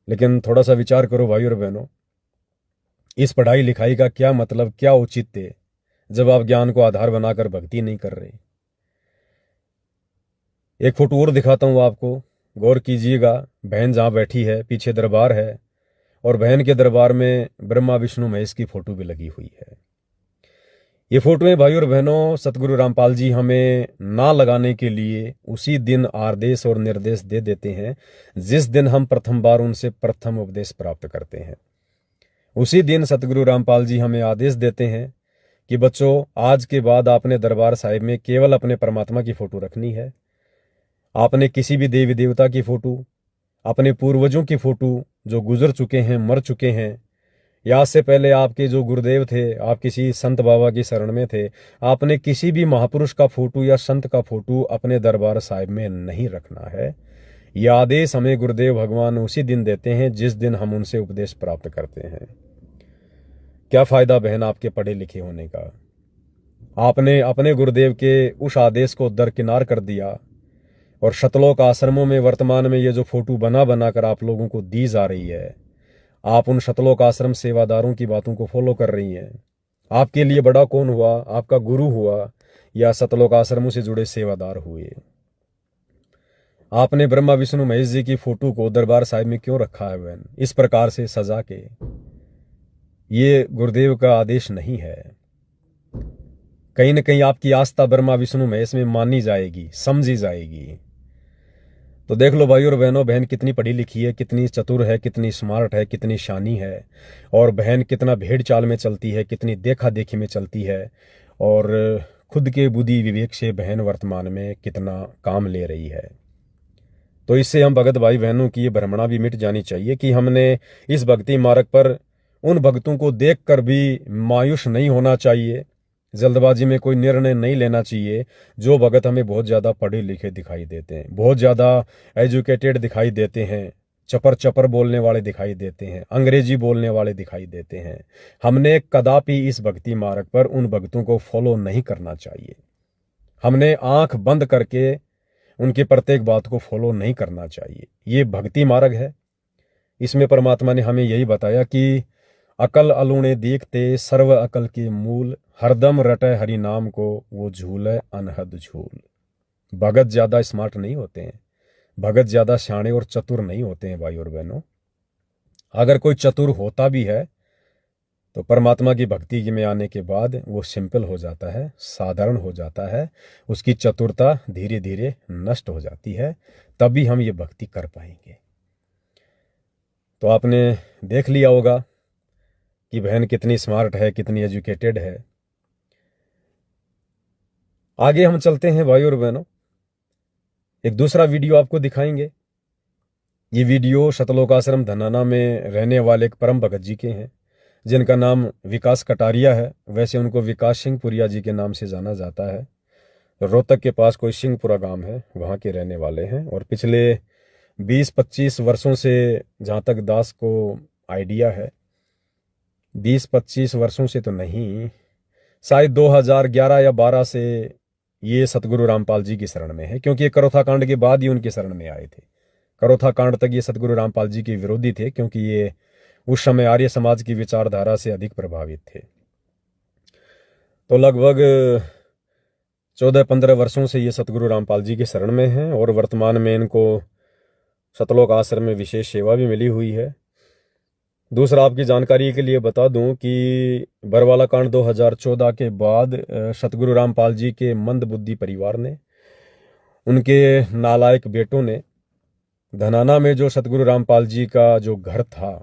लेकिन थोड़ा सा विचार करो भाई और बहनों, इस पढ़ाई लिखाई का क्या मतलब, क्या औचित्य, जब आप ज्ञान को आधार बनाकर भक्ति नहीं कर रहे। एक फोटो और दिखाता हूं आपको, गौर कीजिएगा। बहन जहां बैठी है पीछे दरबार है, और बहन के दरबार में ब्रह्मा विष्णु महेश की फोटो भी लगी हुई है। ये फोटोएं भाई और बहनों सतगुरु रामपाल जी हमें ना लगाने के लिए उसी दिन आदेश और निर्देश दे देते हैं जिस दिन हम प्रथम बार उनसे प्रथम उपदेश प्राप्त करते हैं। उसी दिन सतगुरु रामपाल जी हमें आदेश देते हैं कि बच्चों, आज के बाद आपने दरबार साहिब में केवल अपने परमात्मा की फोटो रखनी है। आपने किसी भी देवी देवता की फोटो, अपने पूर्वजों की फोटो जो गुजर चुके हैं, मर चुके हैं, या आज से पहले आपके जो गुरुदेव थे, आप किसी संत बाबा की शरण में थे, आपने किसी भी महापुरुष का फोटो या संत का फोटो अपने दरबार साहिब में नहीं रखना है। यह आदेश हमें गुरुदेव भगवान उसी दिन देते हैं जिस दिन हम उनसे उपदेश प्राप्त करते हैं। क्या फायदा बहन आपके पढ़े लिखे होने का? आपने अपने गुरुदेव के उस आदेश को दरकिनार कर दिया, और शतलोक आश्रमों में वर्तमान में ये जो फोटो बना बनाकर आप लोगों को दी जा रही है, आप उन शतलोक आश्रम सेवादारों की बातों को फॉलो कर रही हैं। आपके लिए बड़ा कौन हुआ? आपका गुरु हुआ या शतलोक आश्रमों से जुड़े सेवादार हुए? आपने ब्रह्मा विष्णु महेश जी की फोटो को दरबार साहिब में क्यों रखा है बहन, इस प्रकार से सजा के? ये गुरुदेव का आदेश नहीं है। कहीं न कहीं आपकी आस्था ब्रह्मा विष्णु महेश में मानी जाएगी, समझी जाएगी। तो देख लो भाई और बहनों, बहन कितनी पढ़ी लिखी है, कितनी चतुर है, कितनी स्मार्ट है, कितनी शानी है, और बहन कितना भेड़ चाल में चलती है, कितनी देखा देखी में चलती है, और खुद के बुद्धि विवेक से बहन वर्तमान में कितना काम ले रही है। तो इससे हम भगत भाई बहनों की ये भ्रमणा भी मिट जानी चाहिए कि हमने इस भक्ति मार्ग पर उन भक्तों को देखकर भी मायूस नहीं होना चाहिए, जल्दबाजी में कोई निर्णय नहीं लेना चाहिए। जो भगत हमें बहुत ज़्यादा पढ़े लिखे दिखाई देते हैं, बहुत ज़्यादा एजुकेटेड दिखाई देते हैं, चपर चपर बोलने वाले दिखाई देते हैं, अंग्रेजी बोलने वाले दिखाई देते हैं, हमने कदापि इस भक्ति मार्ग पर उन भक्तों को फॉलो नहीं करना चाहिए। हमने आंख बंद करके उनकी प्रत्येक बात को फॉलो नहीं करना चाहिए। ये भक्ति मार्ग है। इसमें परमात्मा ने हमें यही बताया कि अकल अलूणे देखते सर्व अकल के मूल, हरदम रटे हरि नाम को वो झूले अनहद झूल। भगत ज्यादा स्मार्ट नहीं होते हैं, भगत ज्यादा शाणे और चतुर नहीं होते हैं भाई और बहनों। अगर कोई चतुर होता भी है तो परमात्मा की भक्ति में आने के बाद वो सिंपल हो जाता है, साधारण हो जाता है, उसकी चतुरता धीरे धीरे नष्ट हो जाती है, तभी हम ये भक्ति कर पाएंगे। तो आपने देख लिया होगा कि बहन कितनी स्मार्ट है, कितनी एजुकेटेड है। आगे हम चलते हैं भाई और बहनों, एक दूसरा वीडियो आपको दिखाएंगे। ये वीडियो शतलोक आश्रम धनाना में रहने वाले एक परम भगत जी के हैं जिनका नाम विकास कटारिया है। वैसे उनको विकास सिंहपुरिया जी के नाम से जाना जाता है। रोहतक के पास कोई सिंहपुरा गांव है, वहाँ के रहने वाले हैं। और पिछले 20-25 वर्षों से, जहाँ तक दास को आइडिया है, 20-25 वर्षों से तो नहीं, शायद 2011 या 12 से ये सतगुरु रामपाल जी की शरण में है, क्योंकि ये करोथा कांड के बाद ही उनकी शरण में आए थे। करोथा कांड तक ये सतगुरु रामपाल जी के विरोधी थे, क्योंकि ये उस समय आर्य समाज की विचारधारा से अधिक प्रभावित थे। तो लगभग 14-15 वर्षों से ये सतगुरु रामपाल जी के शरण में हैं, और वर्तमान में इनको शतलोक आश्रम में विशेष सेवा भी मिली हुई है। दूसरा, आपकी जानकारी के लिए बता दूं कि बरवाला कांड 2014 के बाद सतगुरु रामपाल जी के मंद बुद्धि परिवार ने, उनके नालायक बेटों ने, धनाना में जो सतगुरु रामपाल जी का जो घर था,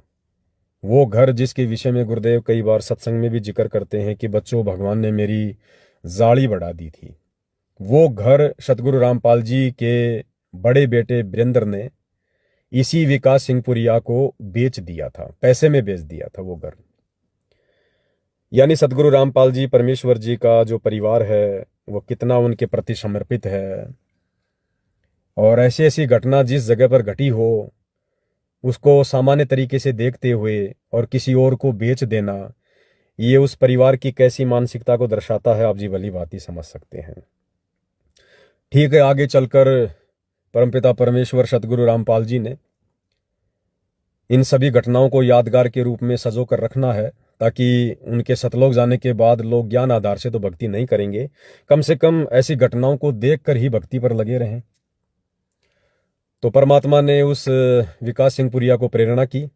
वो घर जिसके विषय में गुरुदेव कई बार सत्संग में भी जिक्र करते हैं कि बच्चों, भगवान ने मेरी जाड़ी बढ़ा दी थी, वो घर सतगुरु रामपाल जी के बड़े बेटे वीरेंद्र ने इसी विकास सिंहपुरिया को बेच दिया था, पैसे में बेच दिया था वो घर। यानी सतगुरु रामपाल जी परमेश्वर जी का जो परिवार है वो कितना उनके प्रति समर्पित है, और ऐसी ऐसी घटना जिस जगह पर घटी हो उसको सामान्य तरीके से देखते हुए और किसी और को बेच देना, ये उस परिवार की कैसी मानसिकता को दर्शाता है, आप जी भली भांति समझ सकते हैं। ठीक है, आगे चलकर परमपिता परमेश्वर सतगुरु रामपाल जी ने इन सभी घटनाओं को यादगार के रूप में सजो कर रखना है, ताकि उनके सतलोक जाने के बाद लोग ज्ञान आधार से तो भक्ति नहीं करेंगे, कम से कम ऐसी घटनाओं को देखकर ही भक्ति पर लगे रहें। तो परमात्मा ने उस विकास सिंह पुरिया को प्रेरणा की,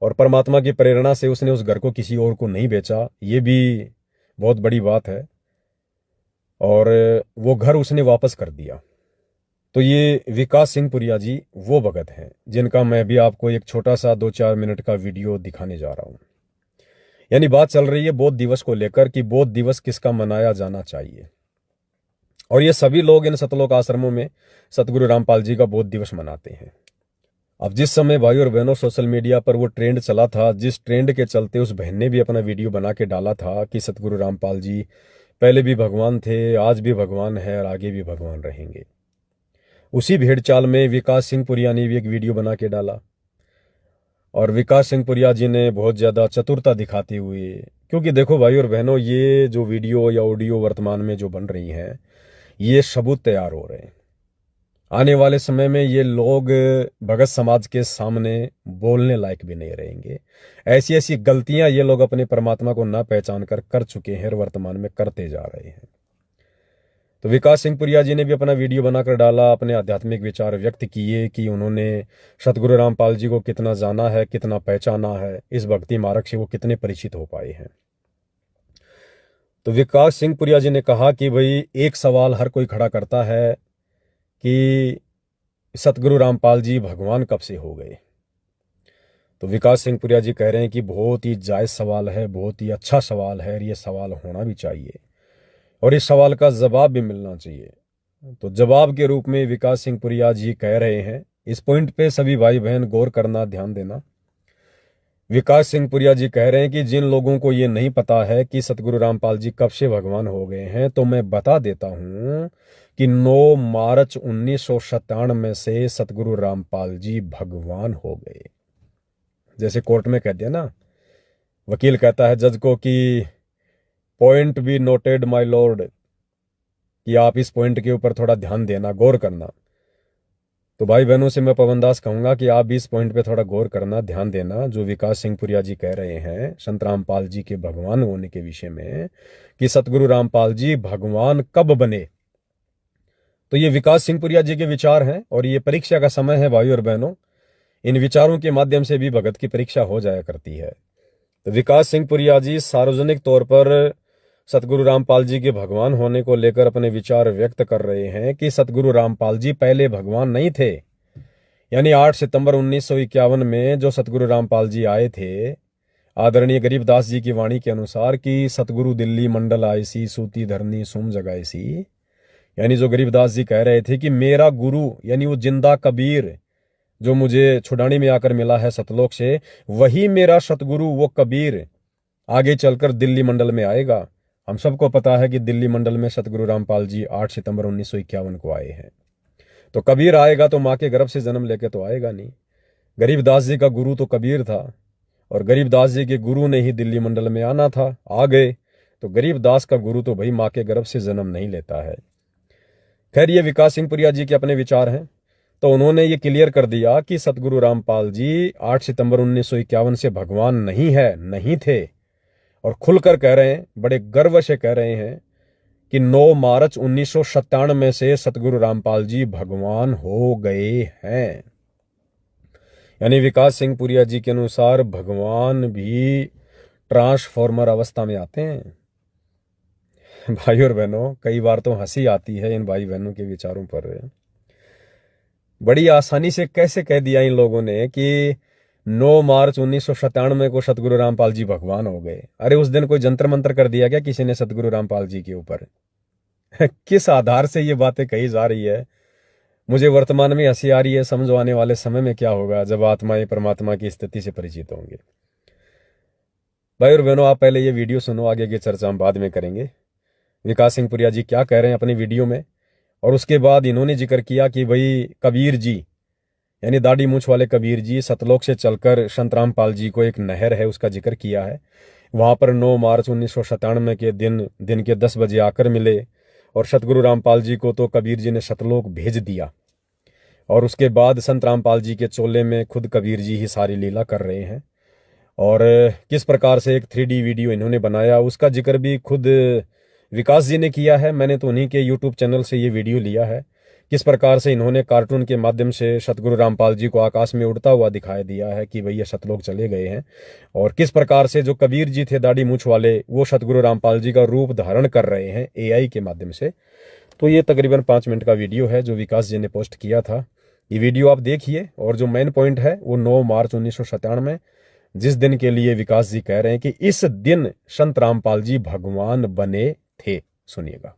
और परमात्मा की प्रेरणा से उसने उस घर को किसी और को नहीं बेचा, ये भी बहुत बड़ी बात है, और वो घर उसने वापस कर दिया। तो ये विकास सिंह पुरिया जी वो भगत हैं जिनका मैं भी आपको एक छोटा सा 2-4 मिनट का वीडियो दिखाने जा रहा हूं। यानी बात चल रही है बौद्ध दिवस को लेकर कि बौद्ध दिवस किसका मनाया जाना चाहिए, और ये सभी लोग इन सतलोक आश्रमों में सतगुरु रामपाल जी का बौद्ध दिवस मनाते हैं। अब जिस समय भाई और बहनों सोशल मीडिया पर वो ट्रेंड चला था, जिस ट्रेंड के चलते उस बहन ने भी अपना वीडियो बना के डाला था कि सतगुरु रामपाल जी पहले भी भगवान थे, आज भी भगवान है और आगे भी भगवान रहेंगे, उसी भेड़ चाल में विकास सिंह पुरिया ने भी एक वीडियो बना के डाला। और विकास सिंह पुरिया जी ने बहुत ज्यादा चतुरता दिखाते हुए, क्योंकि देखो भाई और बहनों, ये जो वीडियो या ऑडियो वर्तमान में जो बन रही हैं, ये सबूत तैयार हो रहे हैं। आने वाले समय में ये लोग भगत समाज के सामने बोलने लायक भी नहीं रहेंगे। ऐसी ऐसी गलतियां ये लोग अपने परमात्मा को ना पहचान कर चुके हैं और वर्तमान में करते जा रहे हैं। तो विकास सिंह पुरिया जी ने भी अपना वीडियो बनाकर डाला, अपने आध्यात्मिक विचार व्यक्त किए कि उन्होंने सतगुरु रामपाल जी को कितना जाना है, कितना पहचाना है, इस भक्ति मार्ग से वो कितने परिचित हो पाए हैं। तो विकास सिंह पुरिया जी ने कहा कि भाई एक सवाल हर कोई खड़ा करता है कि सतगुरु रामपाल जी भगवान कब से हो गए। तो विकास सिंह पुरिया जी कह रहे हैं कि बहुत ही जायज सवाल है, बहुत ही अच्छा सवाल है, और ये सवाल होना भी चाहिए और इस सवाल का जवाब भी मिलना चाहिए। तो जवाब के रूप में विकास सिंह पुरिया जी कह रहे हैं, इस पॉइंट पे सभी भाई बहन गौर करना, ध्यान देना। विकास सिंह पुरिया जी कह रहे हैं कि जिन लोगों को ये नहीं पता है कि सतगुरु रामपाल जी कब से भगवान हो गए हैं, तो मैं बता देता हूं कि 9 मार्च 1997 से सतगुरु रामपाल जी भगवान हो गए। जैसे कोर्ट में कहते हैं ना, वकील कहता है जज को कि point be noted my Lord, कि आप इस पॉइंट के ऊपर थोड़ा ध्यान देना, गौर करना। तो भाई बहनों से मैं पवन दास कहूंगा कि आप भी इस पॉइंट पे थोड़ा गौर करना, ध्यान देना, जो विकास सिंह पुरिया जी कह रहे हैं संत रामपाल जी के भगवान होने के विषय में, कि सतगुरु रामपाल जी भगवान कब बने। तो ये विकास सिंह पुरिया जी के विचार हैं, और ये परीक्षा का समय है भाई और बहनों। इन विचारों के माध्यम से भी भगत की परीक्षा हो जाया करती है। तो विकास सिंह पुरिया जी सार्वजनिक तौर पर सतगुरु रामपाल जी के भगवान होने को लेकर अपने विचार व्यक्त कर रहे हैं कि सतगुरु रामपाल जी पहले भगवान नहीं थे। यानी 8 सितंबर 1951 में जो सतगुरु रामपाल जी आए थे, आदरणीय गरीबदास जी की वाणी के अनुसार कि सतगुरु दिल्ली मंडल आयसी, सूती धरनी सुम जगायसी। यानी जो गरीबदास जी कह रहे थे कि मेरा गुरु, यानी वो जिंदा कबीर जो मुझे छुड़ाने में आकर मिला है सतलोक से, वही मेरा सतगुरु, वो कबीर आगे चलकर दिल्ली मंडल में आएगा। हम सबको पता है कि दिल्ली मंडल में सतगुरु रामपाल जी 8 सितंबर 1951 को आए हैं। तो कबीर आएगा तो मां के गर्भ से जन्म लेके तो आएगा नहीं। गरीबदास जी का गुरु तो कबीर था, और गरीबदास जी के गुरु ने ही दिल्ली मंडल में आना था, आ गए। तो गरीबदास का गुरु तो भाई मां के गर्भ से जन्म नहीं लेता है। खैर, ये विकास सिंह पुरिया जी के अपने विचार हैं। तो उन्होंने ये क्लियर कर दिया कि सतगुरु रामपाल जी 8 सितंबर 1951 से भगवान नहीं है, नहीं थे, और खुलकर कह रहे हैं, बड़े गर्व से कह रहे हैं कि 9 मार्च 1997 से सतगुरु रामपाल जी भगवान हो गए हैं। यानी विकास सिंह पुरिया जी के अनुसार भगवान भी ट्रांसफॉर्मर अवस्था में आते हैं। भाई और बहनों, कई बार तो हंसी आती है इन भाई बहनों के विचारों पर। बड़ी आसानी से कैसे कह दिया इन लोगों ने कि 9 मार्च 1997 को सतगुरु रामपाल जी भगवान हो गए। अरे उस दिन कोई जंतर मंतर कर दिया क्या किसी ने सतगुरु रामपाल जी के ऊपर? किस आधार से ये बातें कही जा रही है? मुझे वर्तमान में हंसी आ रही है, समझो आने वाले समय में क्या होगा जब आत्माएं परमात्मा की स्थिति से परिचित होंगे। भाई और बहनों, आप पहले ये वीडियो सुनो, आगे की चर्चा हम बाद में करेंगे। विकास सिंह पुरिया जी क्या कह रहे हैं अपनी वीडियो में, और उसके बाद इन्होंने जिक्र किया कि भाई कबीर जी यानी दाढ़ी मूंछ वाले कबीर जी सतलोक से चलकर संत रामपाल जी को एक नहर है उसका जिक्र किया है। वहां पर 9 मार्च 1997 के दिन के 10 बजे आकर मिले, और सतगुरु रामपाल जी को तो कबीर जी ने सतलोक भेज दिया। और उसके बाद संत रामपाल जी के चोले में खुद कबीर जी ही सारी लीला कर रहे हैं। और किस प्रकार से एक 3D वीडियो इन्होंने बनाया उसका जिक्र भी खुद विकास जी ने किया है। मैंने तो उन्हीं के यूट्यूब चैनल से ये वीडियो लिया है। किस प्रकार से इन्होंने कार्टून के माध्यम से सतगुरु रामपाल जी को आकाश में उड़ता हुआ दिखाई दिया है कि भैया सतलोक चले गए हैं, और किस प्रकार से जो कबीर जी थे दाढ़ी मूंछ वाले वो सतगुरु रामपाल जी का रूप धारण कर रहे हैं AI के माध्यम से। तो ये तकरीबन 5 मिनट का वीडियो है जो विकास जी ने पोस्ट किया था। ये वीडियो आप देखिए, और जो मेन पॉइंट है वो 9 मार्च 1997 जिस दिन के लिए विकास जी कह रहे हैं कि इस दिन संत रामपाल जी भगवान बने थे। सुनिएगा।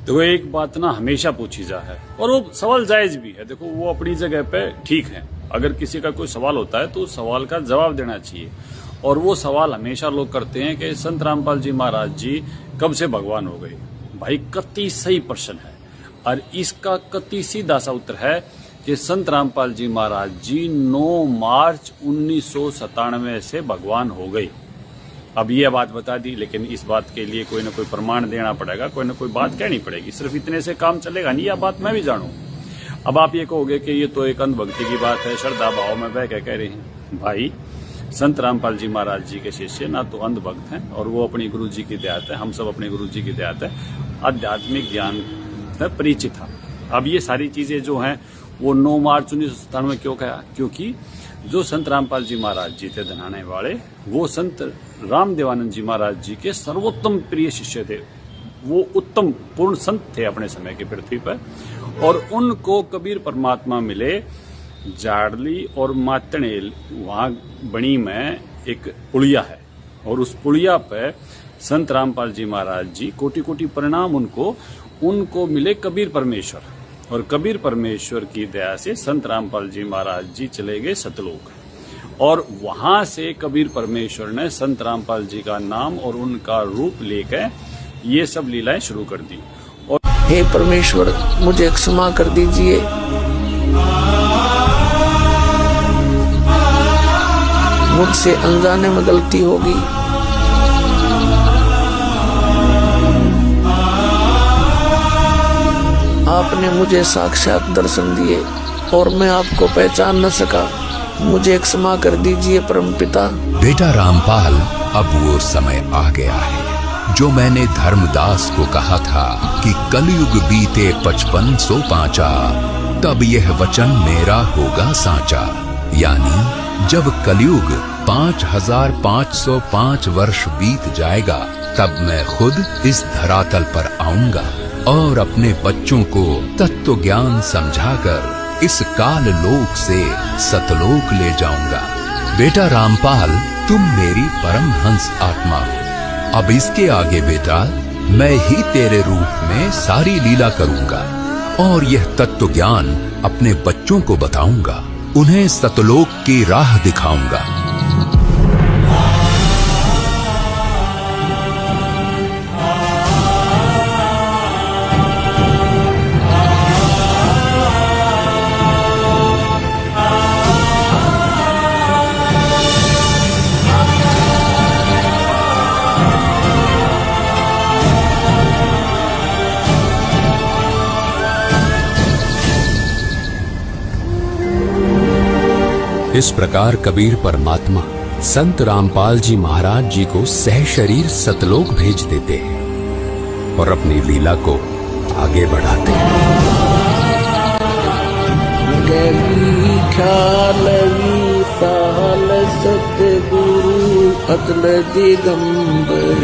देखो, एक बात ना हमेशा पूछी जा है, और वो सवाल जायज भी है। देखो, वो अपनी जगह पे ठीक है। अगर किसी का कोई सवाल होता है तो उस सवाल का जवाब देना चाहिए। और वो सवाल हमेशा लोग करते हैं कि संत रामपाल जी महाराज जी कब से भगवान हो गए। भाई, कतई सही प्रश्न है, और इसका कतई सीधा सा उत्तर है कि संत रामपाल जी महाराज जी 9 मार्च 1997 से भगवान हो गए। अब ये बात बता दी, लेकिन इस बात के लिए कोई ना कोई प्रमाण देना पड़ेगा, कोई ना कोई बात कहनी पड़ेगी। सिर्फ इतने से काम चलेगा नहीं, यह बात मैं भी जानूं। अब आप ये कहोगे कि ये तो एक अंधभक्ति की बात है, श्रद्धा भाव में बह कह रहे हैं। भाई, संत रामपाल जी महाराज जी के शिष्य ना तो अंधभक्त हैं, और वो अपनी गुरु जी की देहात है। हम सब अपने गुरु जी की देहात है, आध्यात्मिक ज्ञान से परिचित है। अब ये सारी चीजें जो हैं वो 9 मार्च 1997 क्यों कहा? क्योंकि जो संत रामपाल जी महाराज जी थे धनाने वाले, वो संत रामदेवानंद जी महाराज जी के सर्वोत्तम प्रिय शिष्य थे। वो उत्तम पूर्ण संत थे अपने समय की पृथ्वी पर, और उनको कबीर परमात्मा मिले जाड़ली और मातणेल, वहां बणी में एक पुलिया है, और उस पुलिया पे संत रामपाल जी महाराज जी कोटि कोटि प्रणाम उनको मिले कबीर परमेश्वर, और कबीर परमेश्वर की दया से संत रामपाल जी महाराज जी चले गए सतलोक, और वहां से कबीर परमेश्वर ने संत रामपाल जी का नाम और उनका रूप लेकर ये सब लीलाएं शुरू कर दी। और हे परमेश्वर, मुझे क्षमा कर दीजिए, मुझसे अनजाने में गलती होगी। आपने मुझे साक्षात दर्शन दिए और मैं आपको पहचान न सका, मुझे क्षमा कर दीजिए परमपिता। बेटा रामपाल, अब वो समय आ गया है जो मैंने धर्मदास को कहा था कि कलयुग बीते 55 पांचा, तब यह वचन मेरा होगा साचा। यानी जब कलयुग 5505 वर्ष बीत जाएगा, तब मैं खुद इस धरातल पर आऊंगा और अपने बच्चों को तत्व ज्ञान समझाकर इस काल लोक से सतलोक ले जाऊंगा। बेटा रामपाल, तुम मेरी परमहंस आत्मा हो। अब इसके आगे बेटा, मैं ही तेरे रूप में सारी लीला करूंगा, और यह तत्व ज्ञान अपने बच्चों को बताऊंगा, उन्हें सतलोक की राह दिखाऊंगा। इस प्रकार कबीर परमात्मा संत रामपाल जी महाराज जी को सह शरीर सतलोक भेज देते हैं और अपनी लीला को आगे बढ़ाते हैं। सतगुरु अतल दिगंबर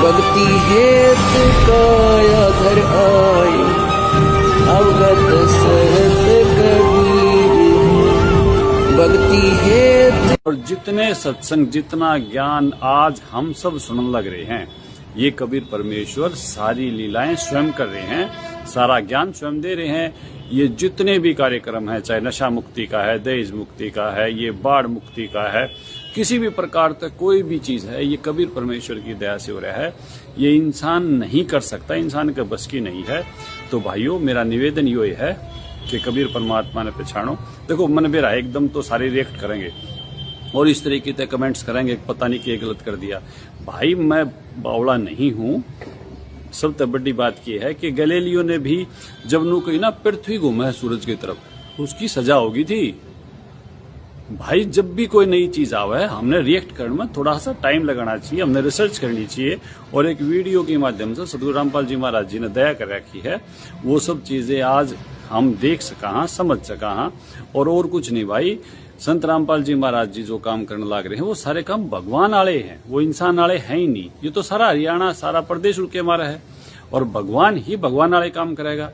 भक्ति हेत काया घर आए, अवगत सरत भक्ति है। और जितने सत्संग, जितना ज्ञान आज हम सब सुनने लग रहे हैं, ये कबीर परमेश्वर सारी लीलाएं स्वयं कर रहे हैं, सारा ज्ञान स्वयं दे रहे हैं। ये जितने भी कार्यक्रम है, चाहे नशा मुक्ति का है, दहेज मुक्ति का है, ये बाढ़ मुक्ति का है, किसी भी प्रकार का कोई भी चीज है, ये कबीर परमेश्वर की दया से हो रहा है। ये इंसान नहीं कर सकता, इंसान के बस की नहीं है। तो भाइयों, मेरा निवेदन ये है कि कबीर परमात्मा ने पहचानो। देखो, मन मेरा एकदम तो सारे रिएक्ट करेंगे और इस तरीके से कमेंट्स करेंगे, पता नहीं क्या गलत कर दिया। भाई, मैं बावड़ा नहीं हूं। सबसे बड़ी बात यह है कि गैलीलियो ने भी जब नु कही ना पृथ्वी घूमा है सूरज की तरफ, उसकी सजा होगी थी। भाई, जब भी कोई नई चीज आवा है, हमने रिएक्ट करने में थोड़ा सा टाइम लगाना चाहिए, हमने रिसर्च करनी चाहिए। और एक वीडियो के माध्यम से सतगुरु रामपाल जी महाराज जी ने दया कर रखी है, वो सब चीजें आज हम देख सका, समझ सका। और कुछ नहीं भाई, संत रामपाल जी महाराज जी जो काम करने लग रहे हैं, वो सारे काम भगवान आले हैं, वो इंसान आले हैं ही नहीं। ये तो सारा हरियाणा, सारा प्रदेश उनके हमारा है, और भगवान ही भगवान आले काम करेगा,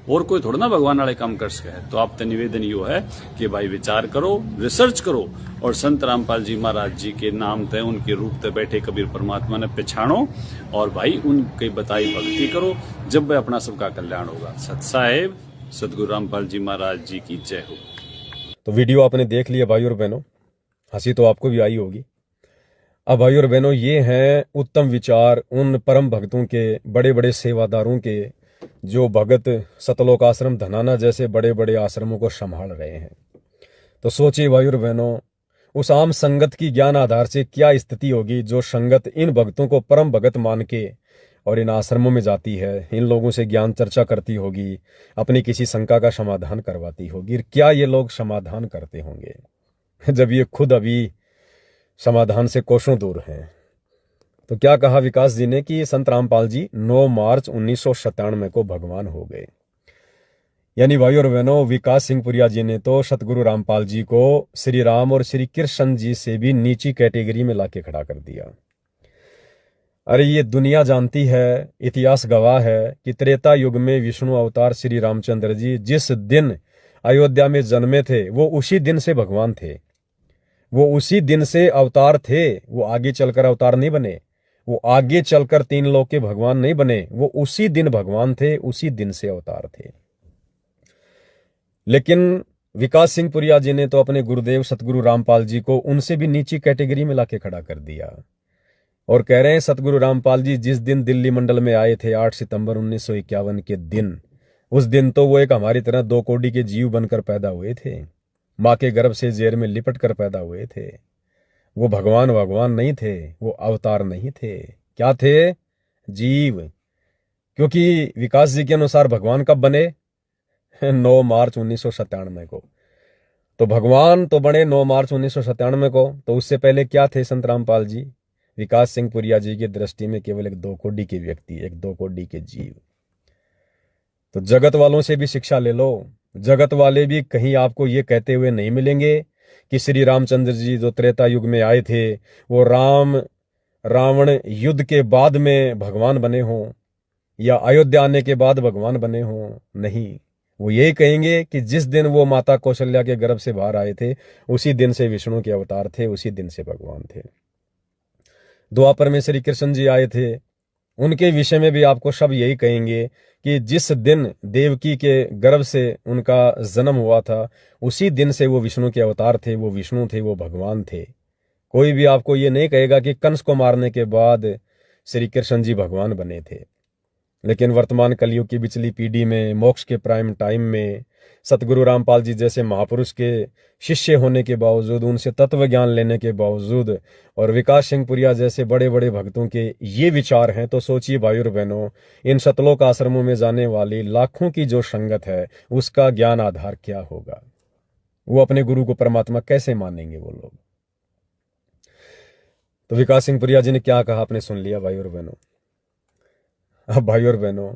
और कोई थोड़ा ना भगवान वाले काम कर सके। तो आपसे निवेदन यो है कि भाई विचार करो, रिसर्च करो, और संत रामपाल जी महाराज जी के नाम ते, उनके रूप ते बैठे कबीर परमात्मा ने पहचानो, और भाई उनकी बताई भक्ति करो, जब भाई अपना सबका कल्याण होगा। सत साहेब सतगुरु रामपाल जी महाराज जी की जय हो। तो वीडियो आपने देख लिया भाई और बहनों, हंसी तो आपको भी आई होगी। अब भाई और बहनों, ये हैं उत्तम विचार उन परम भक्तों के, बड़े बड़े सेवादारों के, जो भगत सतलोक आश्रम धनाना जैसे बड़े बड़े आश्रमों को संभाल रहे हैं। तो सोचिए भाई और बहनों, उस आम संगत की ज्ञान आधार से क्या स्थिति होगी, जो संगत इन भक्तों को परम भगत मान के और इन आश्रमों में जाती है, इन लोगों से ज्ञान चर्चा करती होगी, अपनी किसी शंका का समाधान करवाती होगी। क्या ये लोग समाधान करते होंगे, जब ये खुद अभी समाधान से कोसों दूर हैं। तो क्या कहा विकास जी ने कि संत रामपाल जी 9 मार्च 1997 को भगवान हो गए। यानी भाई और बहनों, विकास सिंह पुरिया जी ने तो सतगुरु रामपाल जी को श्री राम और श्री कृष्ण जी से भी नीची कैटेगरी में लाके खड़ा कर दिया। अरे ये दुनिया जानती है, इतिहास गवाह है कि त्रेता युग में विष्णु अवतार श्री रामचंद्र जी जिस दिन अयोध्या में जन्मे थे, वो उसी दिन से भगवान थे, वो उसी दिन से अवतार थे। वो आगे चलकर अवतार नहीं बने, वो आगे चलकर 3 लोक के भगवान नहीं बने, वो उसी दिन भगवान थे, उसी दिन से अवतार थे। लेकिन विकास सिंह पुरिया जी ने तो अपने गुरुदेव सतगुरु रामपाल जी को उनसे भी नीची कैटेगरी में लाके खड़ा कर दिया, और कह रहे हैं सतगुरु रामपाल जी जिस दिन दिल्ली मंडल में आए थे 8 सितंबर 1951 के दिन, उस दिन तो वो एक हमारी तरह 2 कोड़ी के जीव बनकर पैदा हुए थे, माँ के गर्भ से जेर में लिपट कर पैदा हुए थे। वो भगवान नहीं थे, वो अवतार नहीं थे। क्या थे? जीव। क्योंकि विकास जी के अनुसार भगवान कब बने? 9 मार्च 1997 को। तो भगवान तो बने 9 मार्च 1997 को, तो उससे पहले क्या थे संत रामपाल जी? विकास सिंह पुरिया जी की दृष्टि में केवल एक 2 कोड़ी के व्यक्ति, एक 2 कोड़ी के जीव। तो जगत वालों से भी शिक्षा ले लो। जगत वाले भी कहीं आपको ये कहते हुए नहीं मिलेंगे कि श्री रामचंद्र जी जो त्रेता युग में आए थे, वो राम रावण युद्ध के बाद में भगवान बने हों, या अयोध्या आने के बाद भगवान बने हों। नहीं, वो यही कहेंगे कि जिस दिन वो माता कौशल्या के गर्भ से बाहर आए थे, उसी दिन से विष्णु के अवतार थे, उसी दिन से भगवान थे। द्वापर में श्री कृष्ण जी आए थे, उनके विषय में भी आपको सब यही कहेंगे कि जिस दिन देवकी के गर्भ से उनका जन्म हुआ था, उसी दिन से वो विष्णु के अवतार थे, वो विष्णु थे, वो भगवान थे। कोई भी आपको ये नहीं कहेगा कि कंस को मारने के बाद श्री कृष्ण जी भगवान बने थे। लेकिन वर्तमान कलयुग की बिचली पीढ़ी में, मोक्ष के प्राइम टाइम में, सतगुरु रामपाल जी जैसे महापुरुष के शिष्य होने के बावजूद, उनसे तत्व ज्ञान लेने के बावजूद, और विकास सिंह पुरिया जैसे बड़े बड़े भक्तों के ये विचार हैं, तो सोचिए भाई और बहनों, इन सतलोक आश्रमों में जाने वाली लाखों की जो संगत है, उसका ज्ञान आधार क्या होगा? वो अपने गुरु को परमात्मा कैसे मानेंगे वो लोग? तो विकास सिंह पुरिया जी ने क्या कहा आपने सुन लिया भाई और बहनों। अब भाई और बहनों,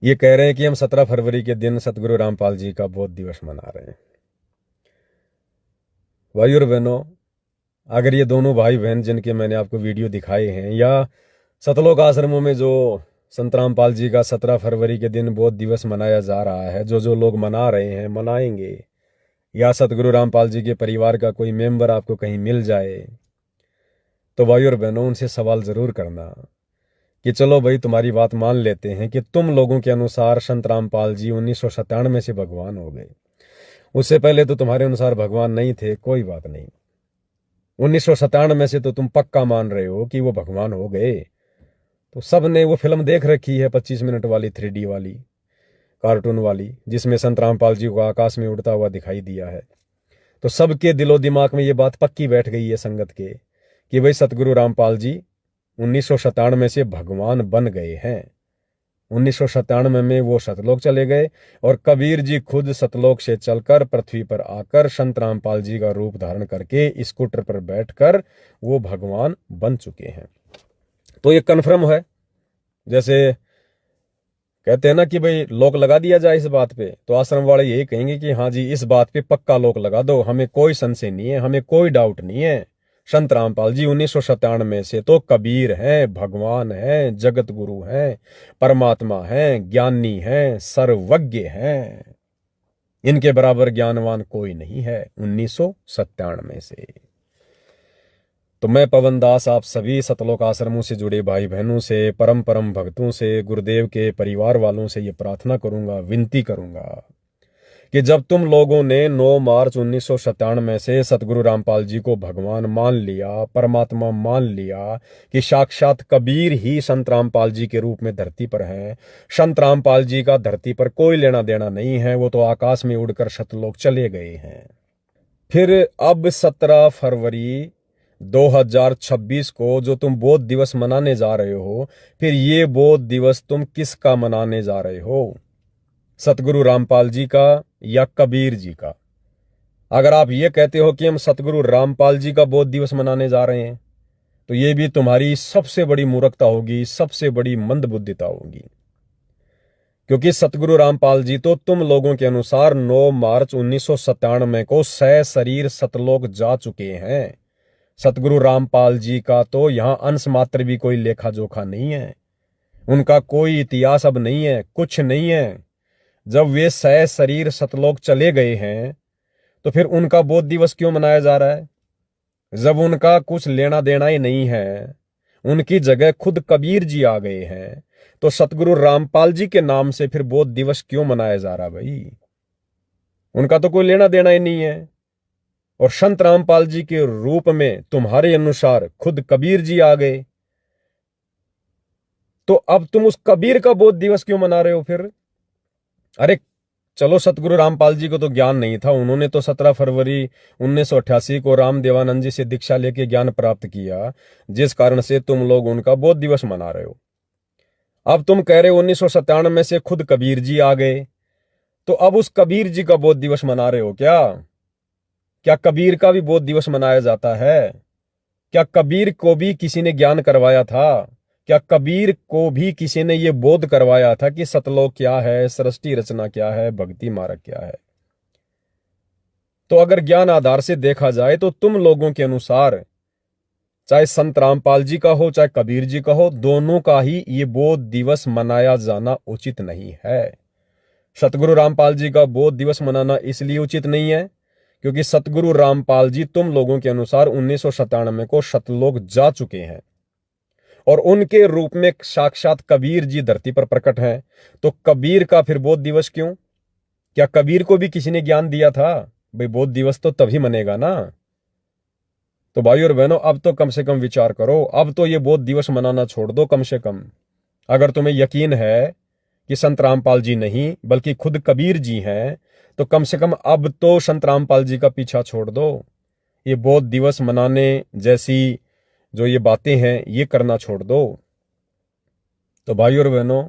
ये कह रहे हैं कि हम 17 फरवरी के दिन सतगुरु रामपाल जी का बोध दिवस मना रहे हैं। भाई और बहनों, अगर ये दोनों भाई बहन जिनके मैंने आपको वीडियो दिखाए हैं, या सतलोक आश्रमों में जो संत रामपाल जी का 17 फरवरी के दिन बोध दिवस मनाया जा रहा है, जो लोग मना रहे हैं, मनाएंगे, या सतगुरु रामपाल जी के परिवार का कोई मेंबर आपको कहीं मिल जाए, तो भाई और बहनों, उनसे सवाल जरूर करना कि चलो भाई तुम्हारी बात मान लेते हैं कि तुम लोगों के अनुसार संत रामपाल जी 1997 से भगवान हो गए। उससे पहले तो तुम्हारे अनुसार भगवान नहीं थे, कोई बात नहीं। 1997 से तो तुम पक्का मान रहे हो कि वो भगवान हो गए। तो सब ने वो फिल्म देख रखी है 25 मिनट वाली 3D वाली कार्टून वाली, जिसमें संत रामपाल जी को आकाश में उड़ता हुआ दिखाई दिया है। तो सबके दिलो दिमाग में ये बात पक्की बैठ गई है संगत के कि भाई सतगुरु रामपाल जी 1997 से भगवान बन गए हैं। 1997 में वो सतलोक चले गए और कबीर जी खुद सतलोक से चलकर पृथ्वी पर आकर संत रामपाल जी का रूप धारण करके स्कूटर पर बैठकर वो भगवान बन चुके हैं। तो ये कन्फर्म है। जैसे कहते हैं ना कि भाई लोक लगा दिया जाए इस बात पे, तो आश्रम वाले यही कहेंगे कि हाँ जी इस बात पे पक्का लोक लगा दो, हमें कोई संशय नहीं है, हमें कोई डाउट नहीं है। संत रामपाल जी 1997 से तो कबीर हैं, भगवान हैं, जगत गुरु हैं, परमात्मा हैं, ज्ञानी हैं, सर्वज्ञ हैं। इनके बराबर ज्ञानवान कोई नहीं है 1997 से। तो मैं पवन दास आप सभी सतलोक आश्रमों से जुड़े भाई बहनों से, परम भक्तों से, गुरुदेव के परिवार वालों से ये प्रार्थना करूंगा, विनती करूंगा कि जब तुम लोगों ने 9 मार्च 1997 से सतगुरु रामपाल जी को भगवान मान लिया, परमात्मा मान लिया कि साक्षात कबीर ही संत रामपाल जी के रूप में धरती पर हैं, संत रामपाल जी का धरती पर कोई लेना देना नहीं है, वो तो आकाश में उड़कर सतलोक चले गए हैं। फिर अब 17 फरवरी 2026 को जो तुम बोध दिवस मनाने जा रहे हो, फिर ये बोध दिवस तुम किसका मनाने जा रहे हो? सतगुरु रामपाल जी का या कबीर जी का? अगर आप ये कहते हो कि हम सतगुरु रामपाल जी का बोध दिवस मनाने जा रहे हैं, तो ये भी तुम्हारी सबसे बड़ी मूर्खता होगी, सबसे बड़ी मंदबुद्धिता होगी। क्योंकि सतगुरु रामपाल जी तो तुम लोगों के अनुसार 9 मार्च 1997 को सशरीर सतलोक जा चुके हैं। सतगुरु रामपाल जी का तो यहां अंश मात्र भी कोई लेखा जोखा नहीं है, उनका कोई इतिहास अब नहीं है, कुछ नहीं है। जब वे सशरीर सतलोक चले गए हैं तो फिर उनका बोध दिवस क्यों मनाया जा रहा है? जब उनका कुछ लेना देना ही नहीं है, उनकी जगह खुद कबीर जी आ गए हैं, तो सतगुरु रामपाल जी के नाम से फिर बोध दिवस क्यों मनाया जा रहा भाई? उनका तो कोई लेना देना ही नहीं है। और संत रामपाल जी के रूप में तुम्हारे अनुसार खुद कबीर जी आ गए, तो अब तुम उस कबीर का बोध दिवस क्यों मना रहे हो फिर? अरे चलो, सतगुरु रामपाल जी को तो ज्ञान नहीं था, उन्होंने तो 17 फरवरी 1988 को राम देवानंद जी से दीक्षा लेके ज्ञान प्राप्त किया, जिस कारण से तुम लोग उनका बोध दिवस मना रहे हो। अब तुम कह रहे हो 1997 से खुद कबीर जी आ गए, तो अब उस कबीर जी का बोध दिवस मना रहे हो क्या? क्या कबीर का भी बोध दिवस मनाया जाता है? क्या कबीर को भी किसी ने ज्ञान करवाया था? क्या कबीर को भी किसी ने यह बोध करवाया था कि सतलोक क्या है, सृष्टि रचना क्या है, भक्ति मार्ग क्या है? तो अगर ज्ञान आधार से देखा जाए तो तुम लोगों के अनुसार चाहे संत रामपाल जी का हो चाहे कबीर जी का हो, दोनों का ही ये बोध दिवस मनाया जाना उचित नहीं है। सतगुरु रामपाल जी का बोध दिवस मनाना इसलिए उचित नहीं है क्योंकि सतगुरु रामपाल जी तुम लोगों के अनुसार 1997 को सतलोक जा चुके हैं और उनके रूप में साक्षात कबीर जी धरती पर प्रकट हैं। तो कबीर का फिर बोध दिवस क्यों? क्या कबीर को भी किसी ने ज्ञान दिया था? भाई बोध दिवस तो तभी मनेगा ना। तो भाई और बहनों, अब तो कम से कम विचार करो, अब तो ये बोध दिवस मनाना छोड़ दो कम से कम। अगर तुम्हें यकीन है कि संत रामपाल जी नहीं बल्कि खुद कबीर जी हैं, तो कम से कम अब तो संत रामपाल जी का पीछा छोड़ दो। ये बोध दिवस मनाने जैसी जो ये बातें हैं ये करना छोड़ दो। तो भाई और बहनों,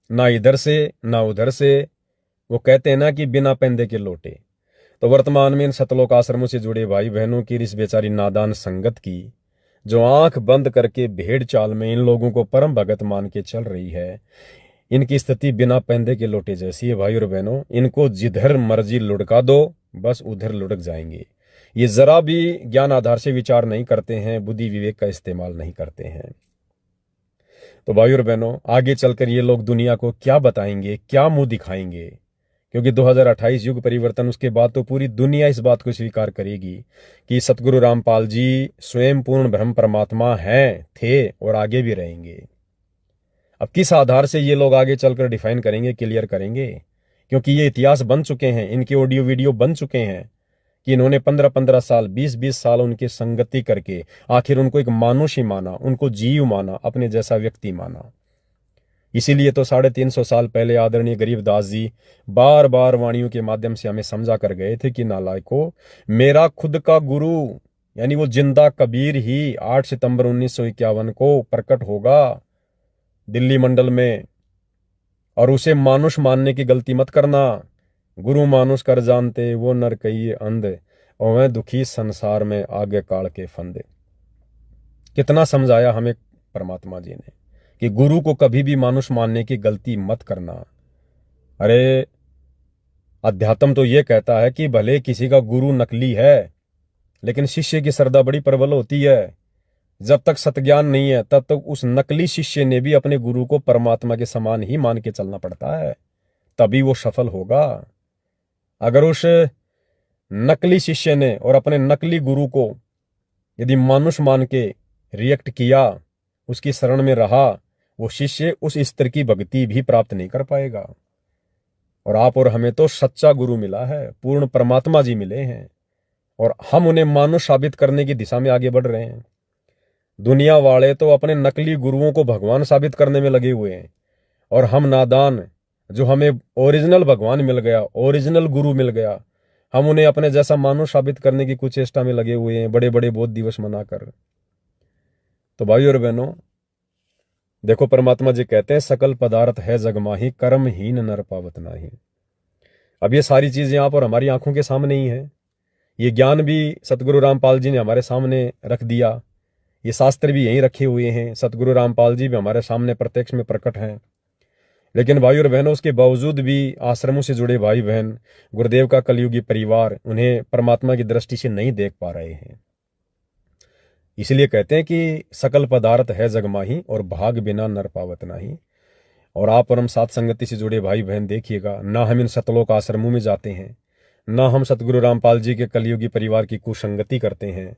ना इधर से ना उधर से, वो कहते हैं ना कि बिना पेंदे के लोटे। तो वर्तमान में इन सतलोक आश्रमों से जुड़े भाई बहनों की इस बेचारी नादान संगत की जो आंख बंद करके भेड़ चाल में इन लोगों को परम भगत मान के चल रही है, इनकी स्थिति बिना पेंदे के लोटे जैसी है। भाई और बहनों, इनको जिधर मर्जी लुढ़का दो, बस उधर लुढ़क जाएंगे। ये जरा भी ज्ञान आधार से विचार नहीं करते हैं, बुद्धि विवेक का इस्तेमाल नहीं करते हैं। तो भाई और बहनों, आगे चलकर ये लोग दुनिया को क्या बताएंगे, क्या मुंह दिखाएंगे? क्योंकि 2028 युग परिवर्तन, उसके बाद तो पूरी दुनिया इस बात को स्वीकार करेगी कि सतगुरु रामपाल जी स्वयं पूर्ण ब्रह्म परमात्मा हैं, थे और आगे भी रहेंगे। अब किस आधार से ये लोग आगे चलकर डिफाइन करेंगे, क्लियर करेंगे, क्योंकि ये इतिहास बन चुके हैं, इनके ऑडियो वीडियो बन चुके हैं कि इन्होंने 15-15 साल 20-20 साल उनके संगति करके आखिर उनको एक मानुष ही माना, उनको जीव माना, अपने जैसा व्यक्ति माना। इसीलिए तो 350 साल पहले आदरणीय गरीबदास जी बार बार वाणियों के माध्यम से हमें समझा कर गए थे कि नालायकों, मेरा खुद का गुरु यानी वो जिंदा कबीर ही 8 सितंबर 1951 को प्रकट होगा दिल्ली मंडल में, और उसे मानुष मानने की गलती मत करना। गुरु मानुष कर जानते वो नर कहिए अंध, और वह दुखी संसार में आगे काल के फंदे। कितना समझाया हमें परमात्मा जी ने कि गुरु को कभी भी मानुष मानने की गलती मत करना। अरे अध्यात्म तो ये कहता है कि भले किसी का गुरु नकली है, लेकिन शिष्य की श्रद्धा बड़ी प्रबल होती है। जब तक सतज्ञान नहीं है तब तक उस नकली शिष्य ने भी अपने गुरु को परमात्मा के समान ही मान के चलना पड़ता है, तभी वो सफल होगा। अगर उस नकली शिष्य ने और अपने नकली गुरु को यदि मानुष मान के रिएक्ट किया, उसकी शरण में रहा, वो शिष्य उस स्तर की भक्ति भी प्राप्त नहीं कर पाएगा। और आप और हमें तो सच्चा गुरु मिला है, पूर्ण परमात्मा जी मिले हैं, और हम उन्हें मानुष साबित करने की दिशा में आगे बढ़ रहे हैं। दुनिया वाले तो अपने नकली गुरुओं को भगवान साबित करने में लगे हुए हैं, और हम नादान जो हमें ओरिजिनल भगवान मिल गया, ओरिजिनल गुरु मिल गया, हम उन्हें अपने जैसा मानुष साबित करने की कुचेष्टा में लगे हुए हैं, बड़े बड़े बौद्ध दिवस मनाकर। तो भाई और बहनों, देखो परमात्मा जी कहते हैं सकल पदार्थ है जगमाही, कर्महीन नर पावत नाही। अब ये सारी चीजें आप और हमारी आंखों के सामने ही है। ये ज्ञान भी सतगुरु रामपाल जी ने हमारे सामने रख दिया, ये शास्त्र भी यहीं रखे हुए हैं, सतगुरु रामपाल जी भी हमारे सामने प्रत्यक्ष में प्रकट हैं। लेकिन भाई और बहनों, उसके बावजूद भी आश्रमों से जुड़े भाई बहन, गुरुदेव का कलयुगी परिवार उन्हें परमात्मा की दृष्टि से नहीं देख पा रहे हैं। इसलिए कहते हैं कि सकल पदार्थ है जगमाही और भाग बिना नर पावत नाही। और आप परम साथ संगति से जुड़े भाई बहन देखिएगा, ना हम इन सतलोक आश्रमों में जाते हैं, ना हम सतगुरु रामपाल जी के कलयुगी परिवार की कुसंगति करते हैं।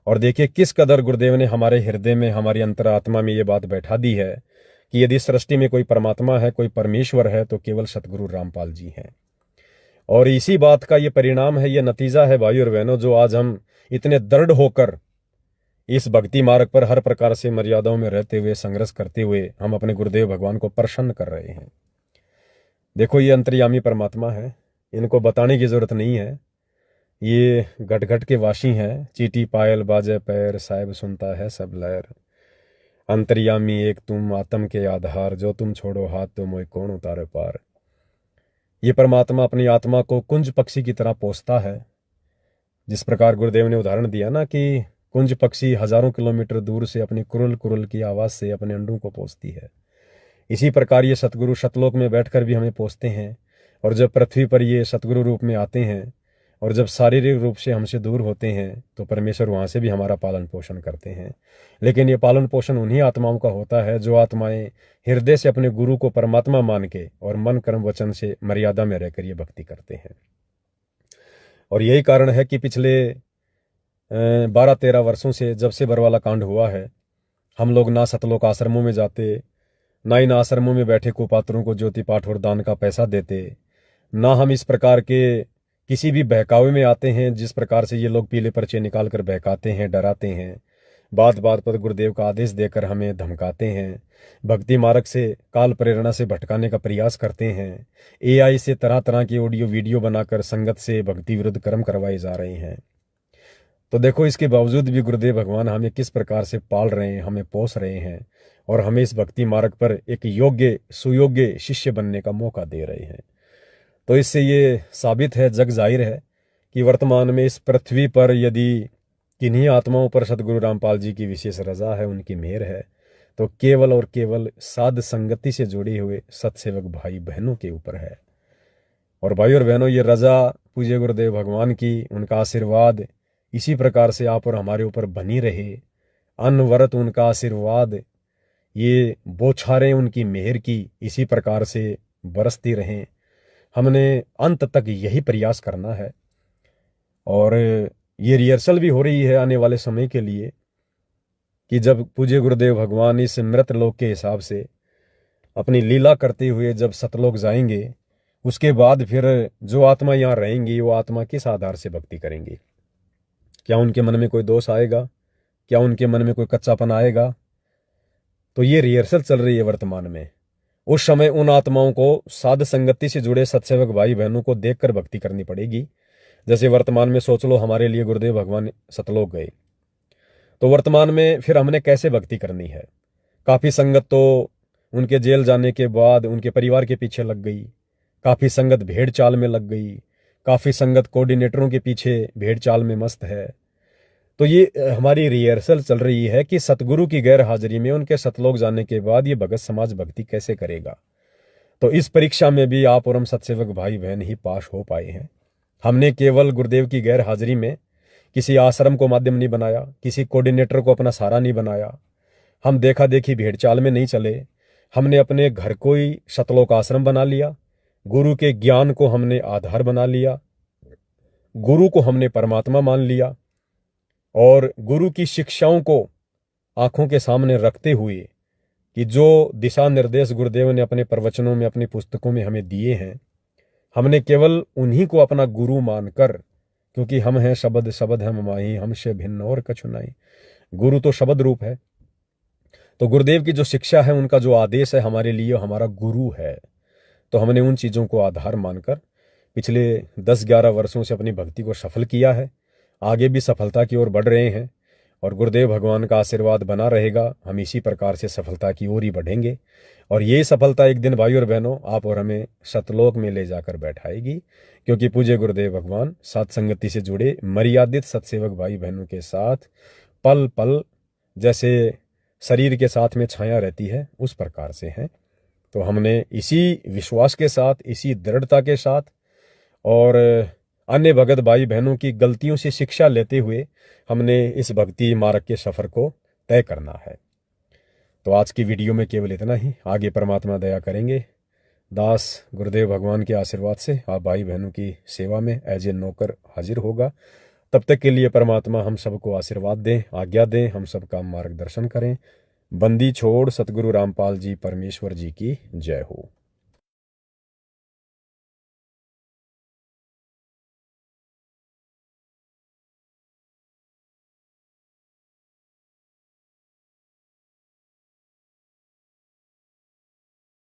और देखिए किस कदर गुरुदेव ने हमारे हृदय में, हमारी अंतरात्मा में ये बात बैठा दी है कि यदि सृष्टि में कोई परमात्मा है, कोई परमेश्वर है, तो केवल सतगुरु रामपाल जी हैं। और इसी बात का ये परिणाम है, ये नतीजा है भाई और बहनों, जो आज हम इतने दृढ़ होकर इस भक्ति मार्ग पर हर प्रकार से मर्यादाओं में रहते हुए, संघर्ष करते हुए हम अपने गुरुदेव भगवान को प्रसन्न कर रहे हैं। देखो ये अंतर्यामी परमात्मा है, इनको बताने की जरूरत नहीं है। ये घट घट के वासी हैं, चीटी पायल बाजे पैर, साहिब सुनता है सब लहर। अंतर्यामी एक तुम, आत्म के आधार, जो तुम छोड़ो हाथ तो मोय कौन उतारे पार। ये परमात्मा अपनी आत्मा को कुंज पक्षी की तरह पोसता है। जिस प्रकार गुरुदेव ने उदाहरण दिया ना कि कुंज पक्षी हजारों किलोमीटर दूर से अपनी कुरुल कुरुल की आवाज से अपने अंडों को पोसती है, इसी प्रकार ये सतगुरु सतलोक में बैठकर भी हमें पोसते हैं। और जब पृथ्वी पर ये सतगुरु रूप में आते हैं और जब शारीरिक रूप से हमसे दूर होते हैं, तो परमेश्वर वहां से भी हमारा पालन पोषण करते हैं। लेकिन ये पालन पोषण उन्हीं आत्माओं का होता है जो आत्माएं हृदय से अपने गुरु को परमात्मा मान के और मन कर्म वचन से मर्यादा में रहकर ये भक्ति करते हैं। और यही कारण है कि पिछले 12-13 वर्षों से, जब से बरवाला कांड हुआ है, हम लोग ना सतलोक आश्रमों में जाते, ना इन आश्रमों में बैठे कुपात्रों को ज्योति पाठ और दान का पैसा देते, ना हम इस प्रकार के किसी भी बहकावे में आते हैं जिस प्रकार से ये लोग पीले पर्चे निकाल कर बहकाते हैं, डराते हैं, बात बात पर गुरुदेव का आदेश देकर हमें धमकाते हैं, भक्ति मार्ग से काल प्रेरणा से भटकाने का प्रयास करते हैं, AI से तरह तरह की ऑडियो वीडियो बनाकर संगत से भक्ति विरुद्ध कर्म करवाए जा रहे हैं। तो देखो इसके बावजूद भी गुरुदेव भगवान हमें किस प्रकार से पाल रहे हैं, हमें पोस रहे हैं और हमें इस भक्ति मार्ग पर एक योग्य सुयोग्य शिष्य बनने का मौका दे रहे हैं। तो इससे ये साबित है, जग जाहिर है कि वर्तमान में इस पृथ्वी पर यदि किन्हीं आत्माओं पर सतगुरु रामपाल जी की विशेष रजा है, उनकी मेहर है, तो केवल और केवल साध संगति से जुड़े हुए सत्सेवक भाई बहनों के ऊपर है। और भाई और बहनों, ये रजा पूज्य गुरुदेव भगवान की, उनका आशीर्वाद इसी प्रकार से आप और हमारे ऊपर बनी रहे। अनवरत उनका आशीर्वाद, ये बौछारें उनकी मेहर की इसी प्रकार से बरसती रहें। हमने अंत तक यही प्रयास करना है। और ये रिहर्सल भी हो रही है आने वाले समय के लिए कि जब पूज्य गुरुदेव भगवान इस मृत लोक के हिसाब से अपनी लीला करते हुए जब सतलोक जाएंगे, उसके बाद फिर जो आत्मा यहाँ रहेंगी वो आत्मा किस आधार से भक्ति करेंगी? क्या उनके मन में कोई दोष आएगा? क्या उनके मन में कोई कच्चापन आएगा? तो ये रिहर्सल चल रही है वर्तमान में। उस समय उन आत्माओं को साध संगति से जुड़े सत्सेवक भाई बहनों को देखकर भक्ति करनी पड़ेगी। जैसे वर्तमान में सोच लो, हमारे लिए गुरुदेव भगवान सतलोक गए, तो वर्तमान में फिर हमने कैसे भक्ति करनी है? काफी संगत तो उनके जेल जाने के बाद उनके परिवार के पीछे लग गई, काफी संगत भेड़ चाल में लग गई, काफी संगत कोऑर्डिनेटरों के पीछे भेड़ चाल में मस्त है। तो ये हमारी रिहर्सल चल रही है कि सतगुरु की गैर हाजिरी में उनके सतलोक जाने के बाद ये भगत समाज भक्ति कैसे करेगा। तो इस परीक्षा में भी आप और हम सत्सेवक भाई बहन ही पास हो पाए हैं। हमने केवल गुरुदेव की गैर हाजिरी में किसी आश्रम को माध्यम नहीं बनाया, किसी कोऑर्डिनेटर को अपना सहारा नहीं बनाया, हम देखा देखी भेड़ चाल में नहीं चले। हमने अपने घर को ही सतलोक आश्रम बना लिया, गुरु के ज्ञान को हमने आधार बना लिया, गुरु को हमने परमात्मा मान लिया और गुरु की शिक्षाओं को आंखों के सामने रखते हुए कि जो दिशा निर्देश गुरुदेव ने अपने प्रवचनों में, अपनी पुस्तकों में हमें दिए हैं, हमने केवल उन्हीं को अपना गुरु मानकर, क्योंकि हम हैं शब्द, शब्द हम माही, हमसे भिन्न और कछु नहीं। गुरु तो शब्द रूप है। तो गुरुदेव की जो शिक्षा है, उनका जो आदेश है, हमारे लिए हमारा गुरु है। तो हमने उन चीज़ों को आधार मानकर पिछले 10-11 वर्षों से अपनी भक्ति को सफल किया है। आगे भी सफलता की ओर बढ़ रहे हैं और गुरुदेव भगवान का आशीर्वाद बना रहेगा। हम इसी प्रकार से सफलता की ओर ही बढ़ेंगे और ये सफलता एक दिन भाई और बहनों आप और हमें सतलोक में ले जाकर बैठाएगी, क्योंकि पूज्य गुरुदेव भगवान साथ संगति से जुड़े मर्यादित सत्सेवक भाई बहनों के साथ पल पल जैसे शरीर के साथ में छाया रहती है, उस प्रकार से हैं। तो हमने इसी विश्वास के साथ, इसी दृढ़ता के साथ और अन्य भगत भाई बहनों की गलतियों से शिक्षा लेते हुए हमने इस भक्ति मार्ग के सफर को तय करना है। तो आज की वीडियो में केवल इतना ही। आगे परमात्मा दया करेंगे। दास गुरुदेव भगवान के आशीर्वाद से आप भाई बहनों की सेवा में एज ए नौकर हाजिर होगा। तब तक के लिए परमात्मा हम सबको आशीर्वाद दें, आज्ञा दें, हम सबका मार्गदर्शन करें। बंदी छोड़ सतगुरु रामपाल जी परमेश्वर जी की जय हो।